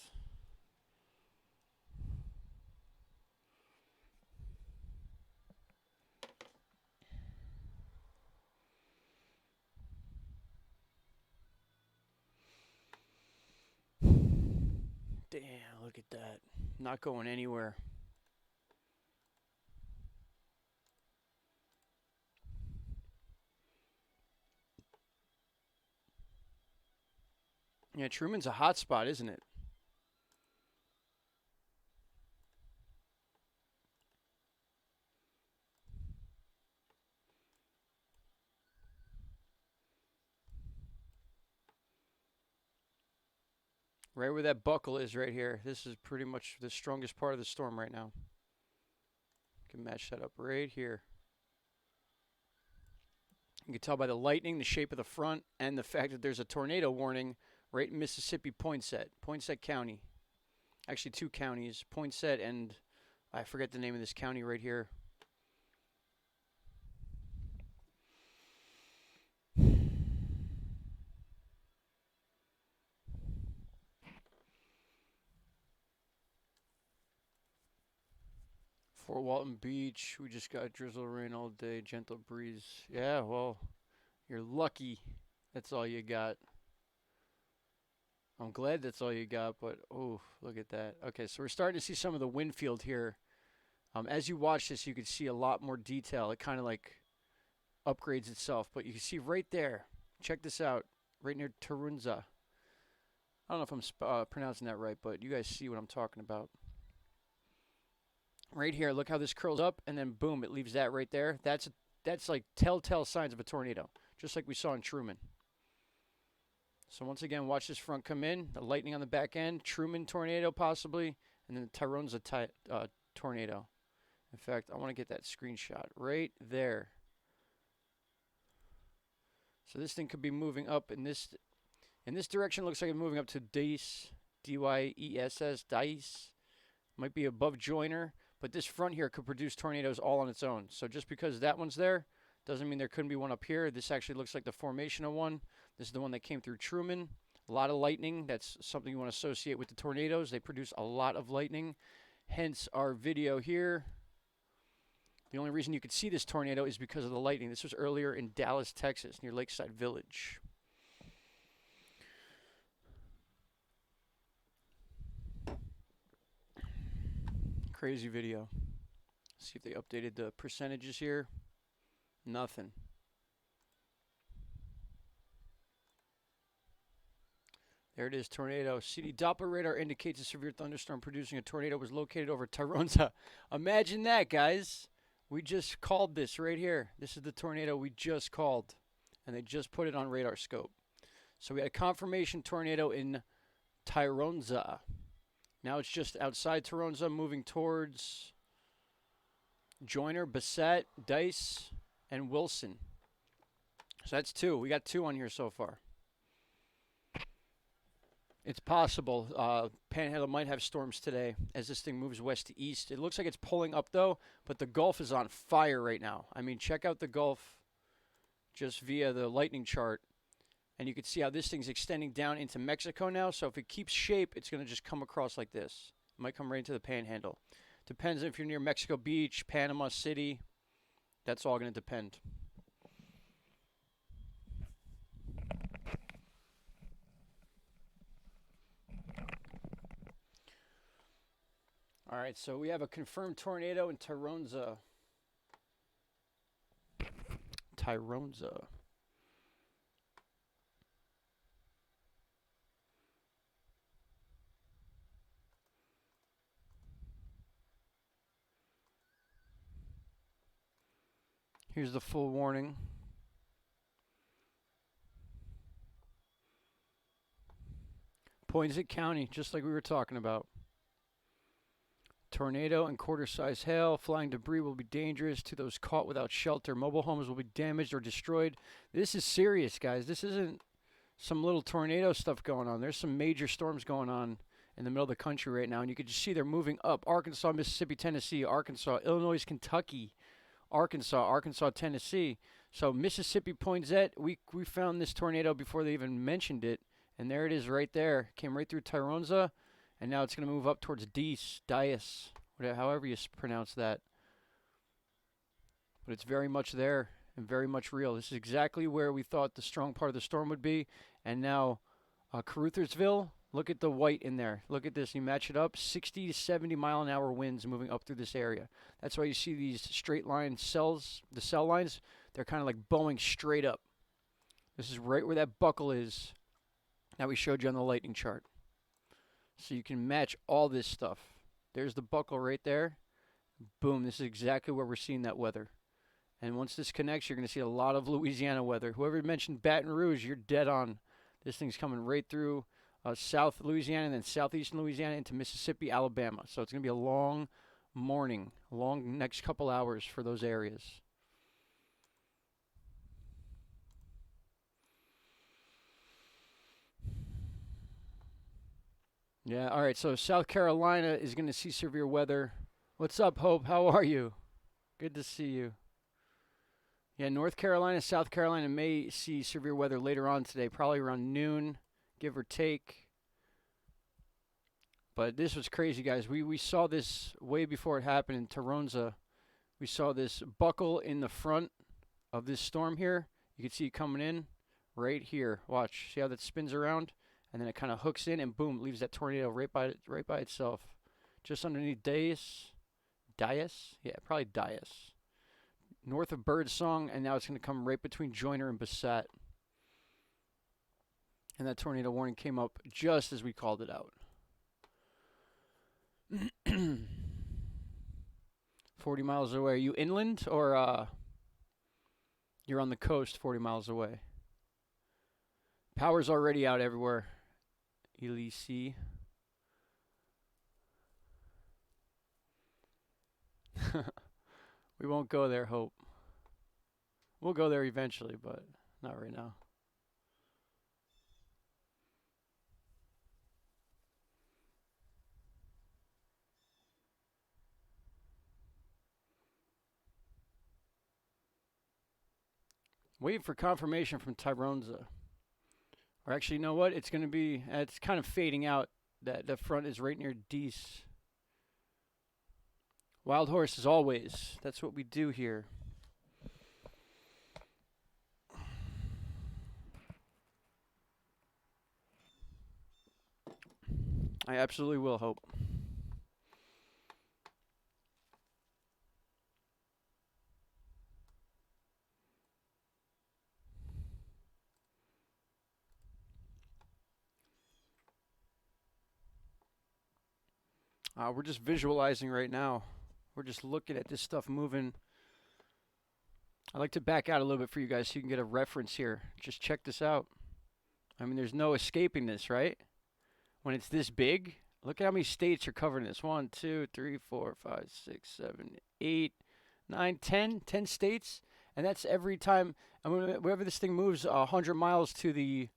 Speaker 1: Damn, look at that. Not going anywhere. Yeah, Truman's a hot spot, isn't it? Right where that buckle is right here. This is pretty much the strongest part of the storm right now. Can match that up right here. You can tell by the lightning, the shape of the front, and the fact that there's a tornado warning right in Mississippi, Poinsett County. Actually, two counties, Poinsett and I forget the name of this county right here. Fort Walton Beach, we just got drizzle rain all day, gentle breeze. Yeah, well, you're lucky that's all you got. I'm glad that's all you got, but oh, look at that. Okay, so we're starting to see some of the wind field here. As you watch this, you can see a lot more detail. It kind of like upgrades itself, but you can see right there. Check this out, right near Tarunza. I don't know if I'm pronouncing that right, but you guys see what I'm talking about. Right here, look how this curls up, and then boom, it leaves that right there. That's like telltale signs of a tornado, just like we saw in Truman. So once again, watch this front come in, the lightning on the back end, Truman tornado possibly, and then the Tyronza tornado. In fact, I want to get that screenshot right there. So this thing could be moving up in this direction. Looks like it's moving up to Dice, D-Y-E-S-S, Dice. Might be above Joyner, but this front here could produce tornadoes all on its own. So just because that one's there doesn't mean there couldn't be one up here. This actually looks like the formation of one. This is the one that came through Truman. A lot of lightning. That's something you want to associate with the tornadoes. They produce a lot of lightning. Hence our video here. The only reason you could see this tornado is because of the lightning. This was earlier in Dallas, Texas, near Lakeside Village. Crazy video. See if they updated the percentages here. Nothing. There it is, tornado. CD Doppler radar indicates a severe thunderstorm producing a tornado was located over Tyronza. Imagine that, guys. We just called this right here. This is the tornado we just called, and they just put it on radar scope. So we had a confirmation tornado in Tyronza. Now it's just outside Tyronza, moving towards Joyner, Bassett, Dice, and Wilson. So that's two. We got two on here so far. It's possible. Panhandle might have storms today as this thing moves west to east. It looks like it's pulling up, though, but the Gulf is on fire right now. I mean, check out the Gulf just via the lightning chart, and you can see how this thing's extending down into Mexico now. So if it keeps shape, it's going to just come across like this. It might come right into the Panhandle. Depends if you're near Mexico Beach, Panama City. That's all going to depend. All right, so we have a confirmed tornado in Tyronza. Here's the full warning. Poinsett County, just like we were talking about. Tornado and quarter-size hail. Flying debris will be dangerous to those caught without shelter. Mobile homes will be damaged or destroyed. This is serious, guys. This isn't some little tornado stuff going on. There's some major storms going on in the middle of the country right now, and you can just see they're moving up. Arkansas, Mississippi, Tennessee, Arkansas, Illinois, Kentucky, Arkansas, Tennessee. So Mississippi Poinsett, we found this tornado before they even mentioned it, and there it is right there. Came right through Tyronza, and now it's going to move up towards Dice, however you pronounce that. But it's very much there and very much real. This is exactly where we thought the strong part of the storm would be, and now Caruthersville, look at the white in there. Look at this. You match it up, 60 to 70 mile an hour winds moving up through this area. That's why you see these straight line cells, the cell lines, they're kind of like bowing straight up. This is right where that buckle is that we showed you on the lightning chart. So you can match all this stuff. There's the buckle right there. Boom, this is exactly where we're seeing that weather. And once this connects, you're going to see a lot of Louisiana weather. Whoever mentioned Baton Rouge, you're dead on. This thing's coming right through South Louisiana and then southeastern Louisiana into Mississippi, Alabama. So it's going to be a long morning, a long next couple hours for those areas. Yeah, all right, so South Carolina is going to see severe weather. What's up, Hope? How are you? Good to see you. Yeah, North Carolina, South Carolina may see severe weather later on today, probably around noon, give or take. But this was crazy, guys. We saw this way before it happened in Tyronza. We saw this buckle in the front of this storm here. You can see it coming in right here. Watch. See how that spins around? And then it kind of hooks in and boom, leaves that tornado right by itself. Just underneath Dias? Yeah, probably Dias. North of Birdsong, and now it's going to come right between Joyner and Bassett. And that tornado warning came up just as we called it out. 40 miles away. Are you inland or you're on the coast 40 miles away? Power's already out everywhere. Elise. We won't go there, Hope. We'll go there eventually, but not right now. Waiting for confirmation from Tyronza. Or actually, you know what? It's going to be, it's kind of fading out. That the front is right near Deese. Wild horse as always. That's what we do here. I absolutely will, Hope. We're just visualizing right now. We're just looking at this stuff moving. I like to back out a little bit for you guys so you can get a reference here. Just check this out. I mean, there's no escaping this, right? When it's this big, look at how many states are covering this. 1, 2, 3, 4, 5, 6, 7, 8, 9, 10. 10 states. And that's every time. I mean, whenever this thing moves 100 miles to the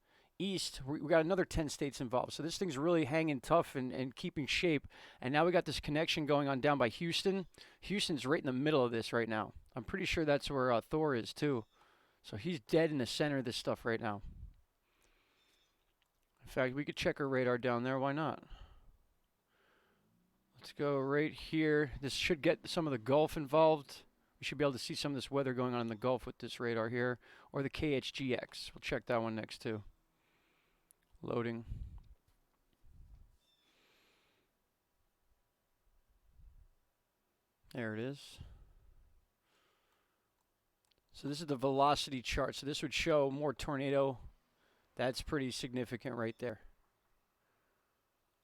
Speaker 1: east, we got another 10 states involved. So this thing's really hanging tough and keeping shape. And now we got this connection going on down by Houston. Houston's right in the middle of this right now. I'm pretty sure that's where Thor is too. So he's dead in the center of this stuff right now. In fact, we could check our radar down there. Why not? Let's go right here. This should get some of the Gulf involved. We should be able to see some of this weather going on in the Gulf with this radar here. Or the KHGX. We'll check that one next too. Loading. There it is. So this is the velocity chart. So this would show more tornado. That's pretty significant right there.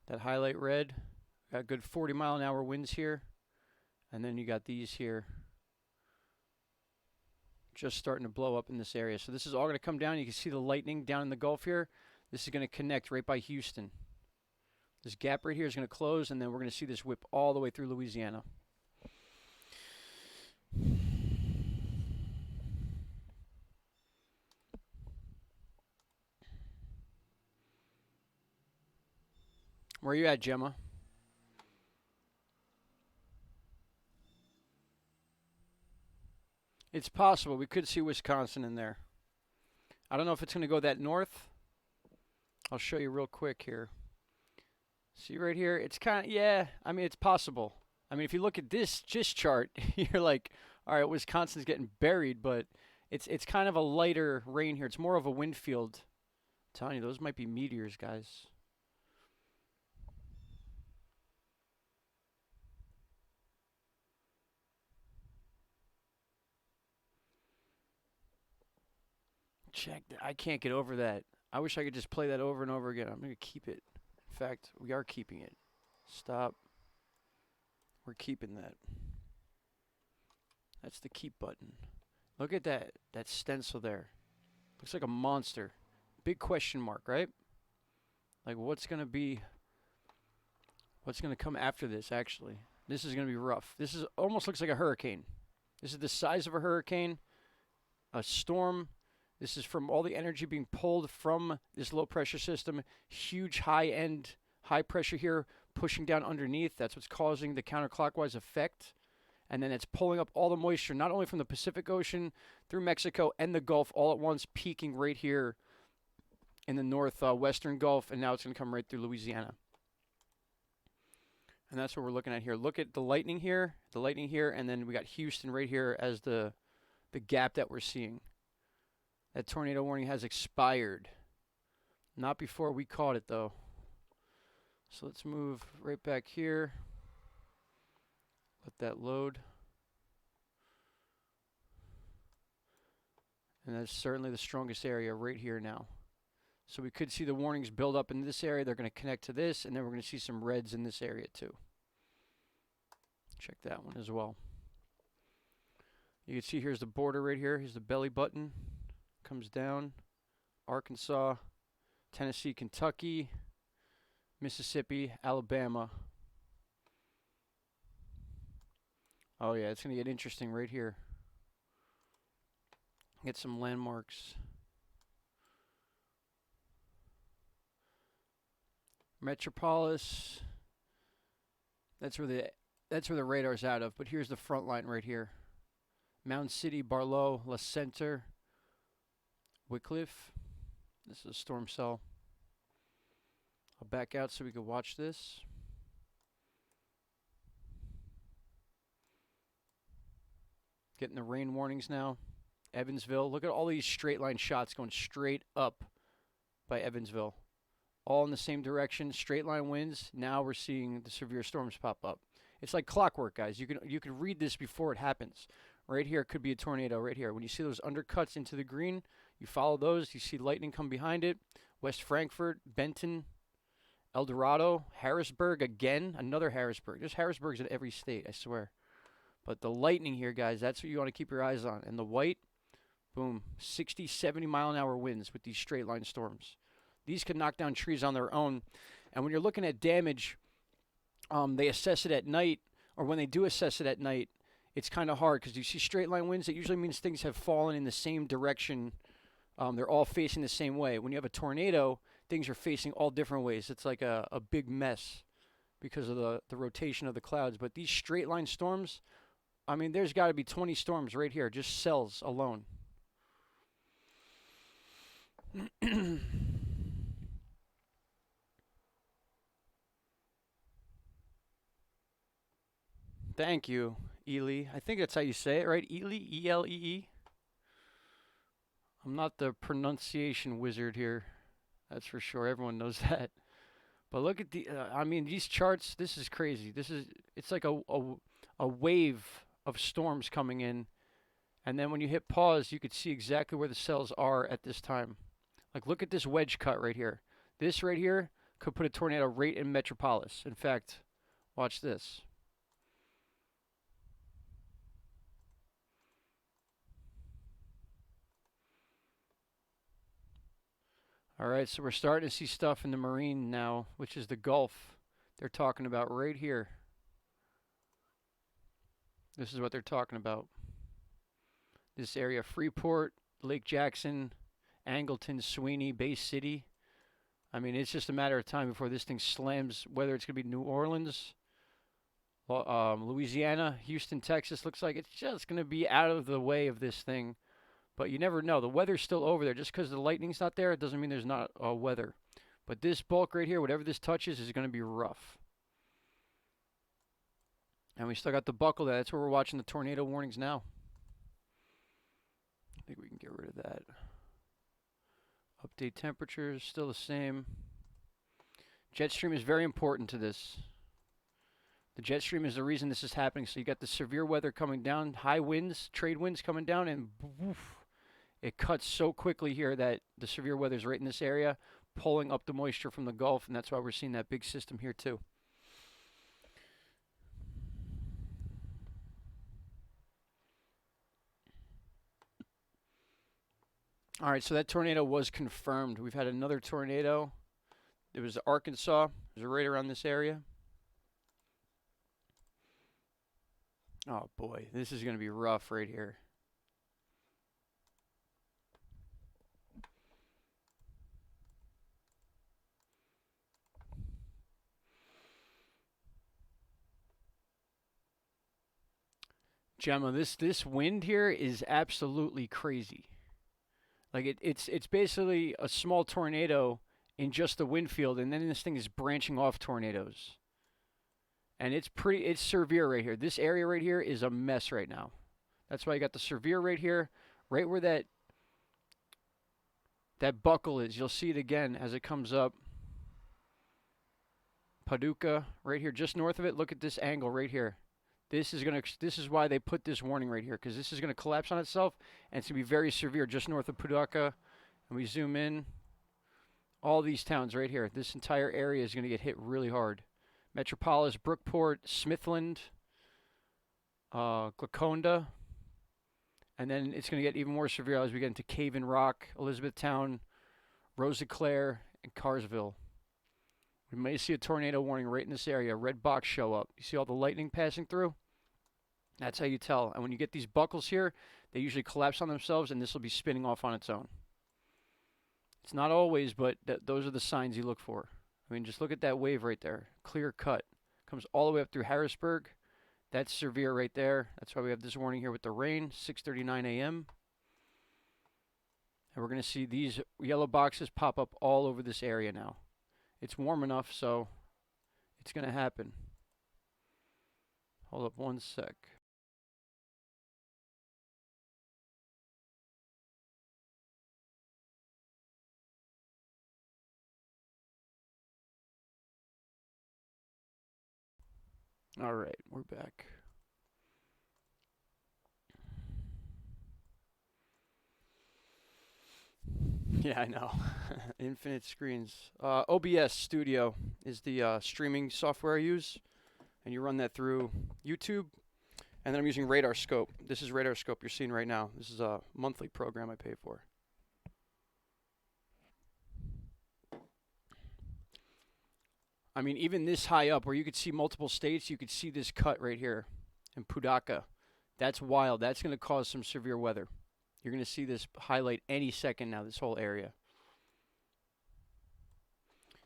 Speaker 1: That highlight red. Got good 40 mile an hour winds here. And then you got these here. Just starting to blow up in this area. So this is all going to come down. You can see the lightning down in the Gulf here. This is going to connect right by Houston. This gap right here is going to close, and then we're going to see this whip all the way through Louisiana. Where are you at, Gemma? It's possible. We could see Wisconsin in there. I don't know if it's going to go that north. I'll show you real quick here. See right here? It's kind of, yeah, I mean, it's possible. I mean, if you look at this chart, you're like, all right, Wisconsin's getting buried, but it's kind of a lighter rain here. It's more of a wind field. I'm telling you, those might be meteors, guys. Check that. I can't get over that. I wish I could just play that over and over again. I'm going to keep it. In fact, we are keeping it. Stop. We're keeping that. That's the keep button. Look at that stencil there. Looks like a monster. Big question mark, right? Like what's going to come after this actually? This is going to be rough. This is almost looks like a hurricane. This is the size of a hurricane, a storm. This is from all the energy being pulled from this low pressure system. Huge high pressure here pushing down underneath. That's what's causing the counterclockwise effect. And then it's pulling up all the moisture, not only from the Pacific Ocean through Mexico and the Gulf all at once, peaking right here in the northwestern Gulf. And now it's going to come right through Louisiana. And that's what we're looking at here. Look at the lightning here, and then we got Houston right here as the gap that we're seeing. That tornado warning has expired. Not before we caught it, though. So let's move right back here. Let that load. And that's certainly the strongest area right here now. So we could see the warnings build up in this area. They're going to connect to this, and then we're going to see some reds in this area too. Check that one as well. You can see here's the border right here. Here's the belly button. Comes down. Arkansas, Tennessee, Kentucky, Mississippi, Alabama. Oh yeah, it's going to get interesting right here. Get some landmarks. Metropolis. That's where the radar's out of, but here's the front line right here. Mound City, Barlow, La Center, Wycliffe. This is a storm cell. I'll back out so we can watch this. Getting the rain warnings now. Evansville. Look at all these straight line shots going straight up by Evansville. All in the same direction, straight line winds. Now we're seeing the severe storms pop up. It's like clockwork, guys. You can read this before it happens. Right here could be a tornado right here. When you see those undercuts into the green, you follow those. You see lightning come behind it. West Frankfort, Benton, El Dorado, Harrisburg again. Another Harrisburg. There's Harrisburgs in every state, I swear. But the lightning here, guys, that's what you want to keep your eyes on. And the white, boom, 60, 70 mile an hour winds with these straight line storms. These could knock down trees on their own. And when you're looking at damage, they assess it at night, or when they do assess it at night, it's kind of hard because you see straight line winds. It usually means things have fallen in the same direction. They're all facing the same way. When you have a tornado, things are facing all different ways. It's like a big mess because of the rotation of the clouds. But these straight line storms, I mean, there's got to be 20 storms right here, just cells alone. Thank you, Ely. I think that's how you say it, right? Ely, E-L-E-E. I'm not the pronunciation wizard here. That's for sure. Everyone knows that. But look at I mean, these charts, this is crazy. It's like a wave of storms coming in. And then when you hit pause, you could see exactly where the cells are at this time. Like, look at this wedge cut right here. This right here could put a tornado right in Metropolis. In fact, watch this. All right, so we're starting to see stuff in the marine now, which is the Gulf. They're talking about right here. This is what they're talking about. This area, Freeport, Lake Jackson, Angleton, Sweeney, Bay City. I mean, it's just a matter of time before this thing slams, whether it's going to be New Orleans, Louisiana, Houston, Texas. Looks like it's just going to be out of the way of this thing. But you never know. The weather's still over there. Just because the lightning's not there, it doesn't mean there's not weather. But this bulk right here, whatever this touches, is going to be rough. And we still got the buckle there. That's where we're watching the tornado warnings now. I think we can get rid of that. Update temperatures, still the same. Jet stream is very important to this. The jet stream is the reason this is happening. So you got the severe weather coming down, high winds, trade winds coming down, and woof, it cuts so quickly here that the severe weather is right in this area, pulling up the moisture from the Gulf, and that's why we're seeing that big system here too. All right, so that tornado was confirmed. We've had another tornado. It was Arkansas. It was right around this area. Oh boy, this is going to be rough right here. Gemma, this wind here is absolutely crazy. Like it's basically a small tornado in just the wind field, and then this thing is branching off tornadoes. And it's severe right here. This area right here is a mess right now. That's why you got the severe right here, right where that buckle is. You'll see it again as it comes up. Paducah right here, just north of it. Look at this angle right here. This is why they put this warning right here, because this is gonna collapse on itself, and it's gonna be very severe just north of Paducah. And we zoom in, all these towns right here. This entire area is gonna get hit really hard. Metropolis, Brookport, Smithland, Gluconda, and then it's gonna get even more severe as we get into Cave and Rock, Elizabethtown, Rosiclare, and Carsville. We may see a tornado warning right in this area. A red box show up. You see all the lightning passing through? That's how you tell. And when you get these buckles here, they usually collapse on themselves, and this will be spinning off on its own. It's not always, but those are the signs you look for. I mean, just look at that wave right there. Clear cut. Comes all the way up through Harrisburg. That's severe right there. That's why we have this warning here with the rain, 6:39 a.m. And we're going to see these yellow boxes pop up all over this area now. It's warm enough, so it's going to happen. Hold up one sec. All right, we're back. Yeah, I know. Infinite screens. OBS Studio is the streaming software I use, and you run that through YouTube. And then I'm using Radar Scope. This is Radar Scope you're seeing right now. This is a monthly program I pay for. I mean, even this high up where you could see multiple states, you could see this cut right here in Pudaka. That's wild. That's going to cause some severe weather. You're going to see this highlight any second now, this whole area.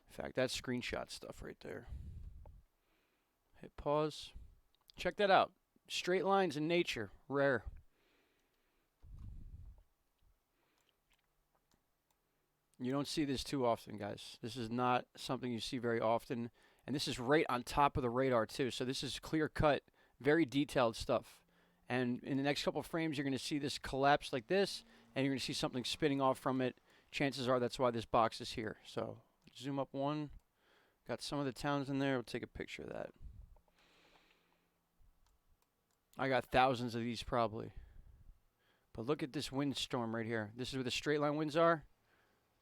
Speaker 1: In fact, that's screenshot stuff right there. Hit pause. Check that out. Straight lines in nature, rare. You don't see this too often, guys. This is not something you see very often. And this is right on top of the radar, too. So this is clear cut, very detailed stuff. And in the next couple of frames, you're going to see this collapse like this, and you're going to see something spinning off from it. Chances are that's why this box is here. So zoom up one. Got some of the towns in there. We'll take a picture of that. I got thousands of these probably. But look at this windstorm right here. This is where the straight line winds are.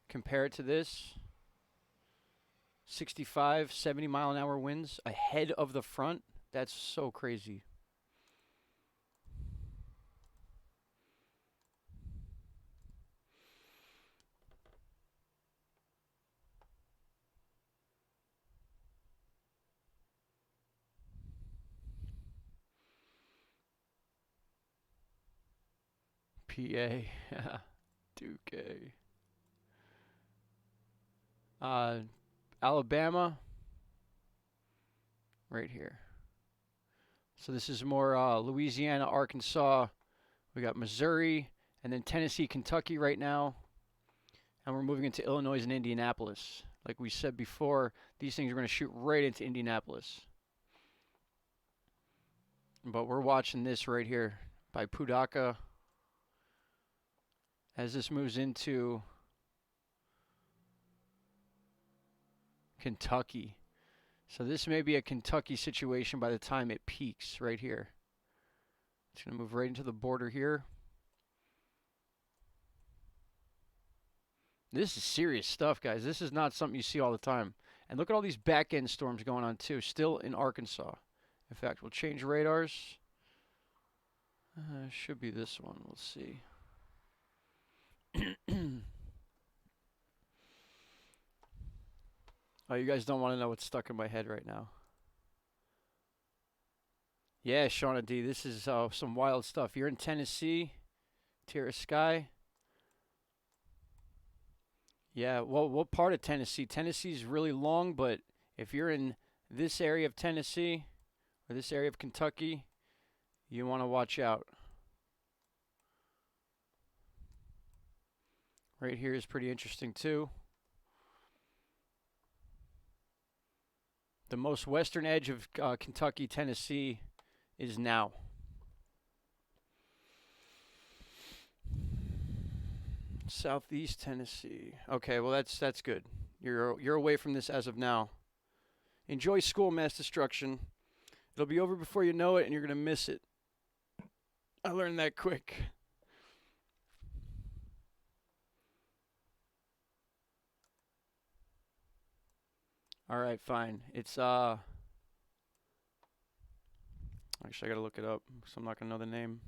Speaker 1: Compare it to this. 65, 70 mile an hour winds ahead of the front. That's so crazy. PA. Duque. Alabama. Right here. So this is more Louisiana, Arkansas. We got Missouri, and then Tennessee, Kentucky right now. And we're moving into Illinois and Indianapolis. Like we said before, these things are going to shoot right into Indianapolis. But we're watching this right here by Pudaka as this moves into Kentucky. So this may be a Kentucky situation by the time it peaks right here. It's going to move right into the border here. This is serious stuff, guys. This is not something you see all the time. And look at all these back end storms going on too, still in Arkansas. In fact, we'll change radars. Should be this one. We'll see. Oh, you guys don't want to know what's stuck in my head right now. Yeah, Shauna D, this is some wild stuff. You're in Tennessee, Terra Sky. Yeah, well, what part of Tennessee? Tennessee's really long, but if you're in this area of Tennessee or this area of Kentucky, you want to watch out. Right here is pretty interesting too. The most western edge of Kentucky, Tennessee is now. Southeast Tennessee. Okay, well that's good. You're away from this as of now. Enjoy school, mass destruction. It'll be over before you know it, and you're gonna miss it. I learned that quick. All right, fine. It's actually I gotta look it up, so I'm not gonna know the name.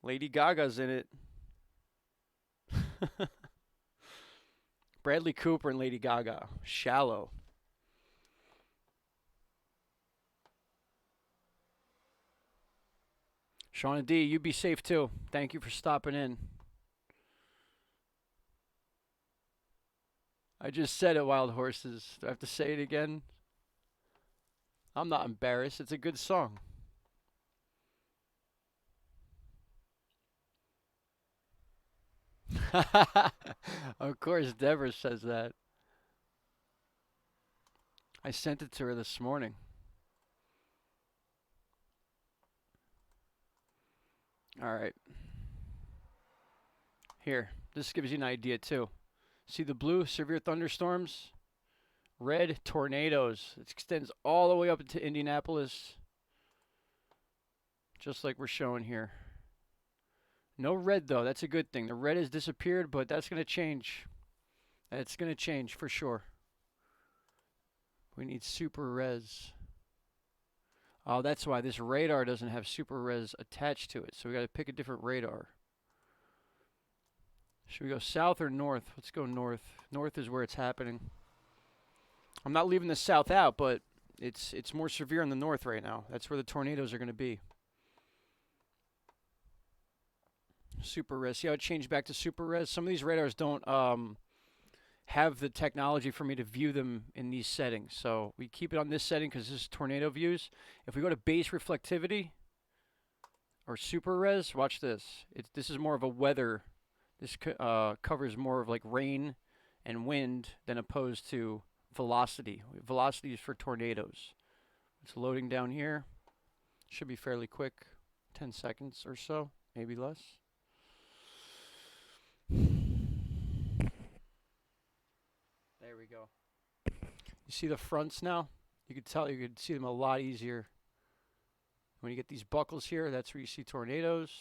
Speaker 1: Lady Gaga's in it. Bradley Cooper and Lady Gaga. Shallow. Shauna D, you be safe too. Thank you for stopping in. I just said it, Wild Horses. Do I have to say it again? I'm not embarrassed. It's a good song. Of course, Deborah says that. I sent it to her this morning. All right. Here, this gives you an idea too. See the blue, severe thunderstorms? Red, tornadoes. It extends all the way up into Indianapolis, just like we're showing here. No red, though. That's a good thing. The red has disappeared, but that's going to change. That's going to change for sure. We need super res. Oh, that's why this radar doesn't have super res attached to it. So we got to pick a different radar. Should we go south or north? Let's go north. North is where it's happening. I'm not leaving the south out, but it's more severe in the north right now. That's where the tornadoes are going to be. Super res. See how it changed back to super res? Some of these radars don't have the technology for me to view them in these settings. So we keep it on this setting because this is tornado views. If we go to base reflectivity or super res, watch this. This is more of a weather. This covers more of like rain and wind than opposed to velocity. Velocity is for tornadoes. It's loading down here. Should be fairly quick. 10 seconds or so, maybe less. There we go. You see the fronts now? You could see them a lot easier. When you get these buckles here, that's where you see tornadoes.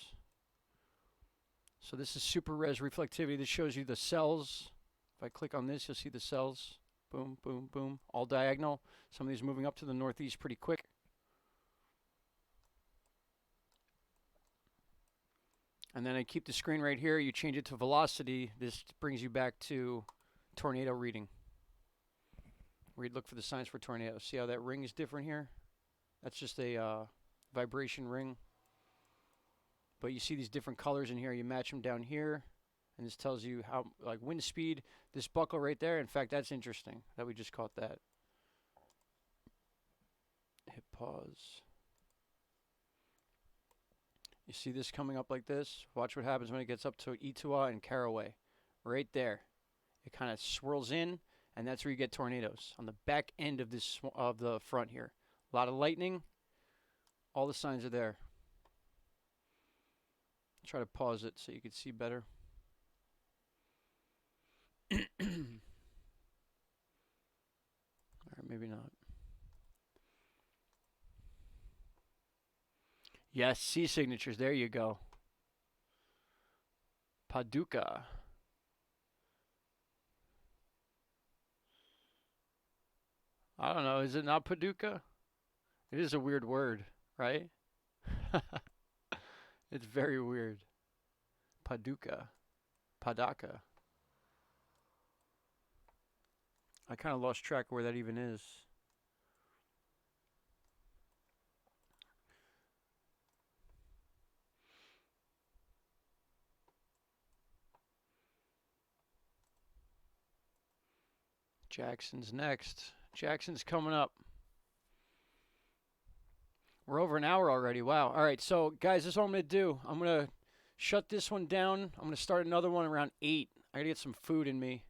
Speaker 1: So this is super res reflectivity. This shows you the cells. If I click on this, you'll see the cells. Boom, boom, boom. All diagonal. Some of these moving up to the northeast pretty quick. And then I keep the screen right here. You change it to velocity. This brings you back to tornado reading, where you'd look for the signs for tornadoes. See how that ring is different here? That's just a vibration ring. But you see these different colors in here. You match them down here, and this tells you how, like, wind speed. This buckle right there, in fact, that's interesting that we just caught that. Hit pause. You see this coming up like this? Watch what happens when it gets up to Etowah and Caraway. Right there. It kind of swirls in, and that's where you get tornadoes. On the back end of this of the front here. A lot of lightning. All the signs are there. Try to pause it so you can see better. Alright, maybe not. Yes, C signatures. There you go. Paducah. I don't know. Is it not Paducah? It is a weird word, right? It's very weird. Paducah. Padaka. I kind of lost track of where that even is. Jackson's next. Jackson's coming up. We're over an hour already. Wow. All right, so guys, this is what I'm going to do. I'm going to shut this one down. I'm going to start another one around 8. I got to get some food in me.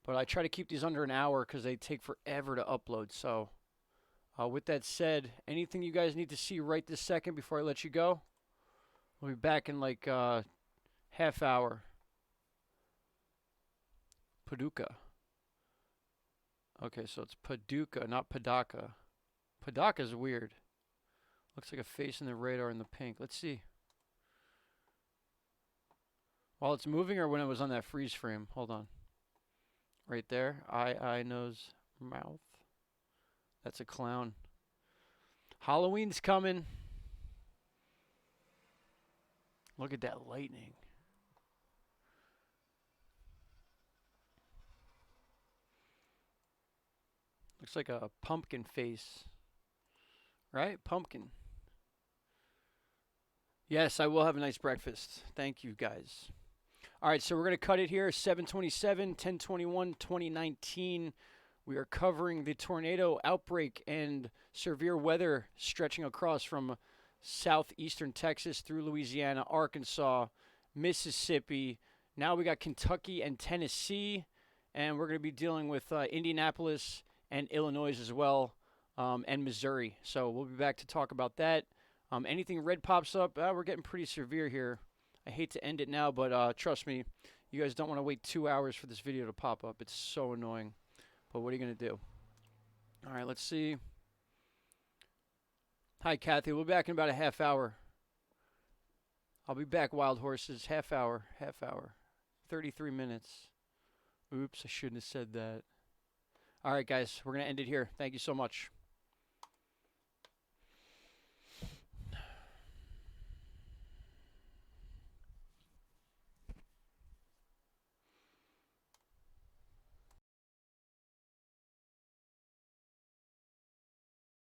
Speaker 1: But I try to keep these under an hour because they take forever to upload. So with that said, anything you guys need to see right this second before I let you go? We'll be back in like half hour. Paducah. Okay, so it's Paducah, not Padaka. Padaka's weird. Looks like a face in the radar in the pink. Let's see. While it's moving or when it was on that freeze frame? Hold on. Right there. Eye, nose, mouth. That's a clown. Halloween's coming. Look at that lightning. Looks like a pumpkin face. Right? Pumpkin. Yes, I will have a nice breakfast. Thank you, guys. All right, so we're going to cut it here. 7/27, 10/21, 2019. We are covering the tornado outbreak and severe weather stretching across from southeastern Texas through Louisiana, Arkansas, Mississippi. Now we got Kentucky and Tennessee, and we're going to be dealing with Indianapolis and Illinois as well, and Missouri. So we'll be back to talk about that. Anything red pops up, we're getting pretty severe here. I hate to end it now, but trust me, you guys don't want to wait 2 hours for this video to pop up. It's so annoying. But what are you going to do? All right, let's see. Hi, Kathy. We'll be back in about a half hour. I'll be back, Wild Horses. Half hour. 33 minutes. Oops, I shouldn't have said that. All right, guys, we're going to end it here. Thank you so much.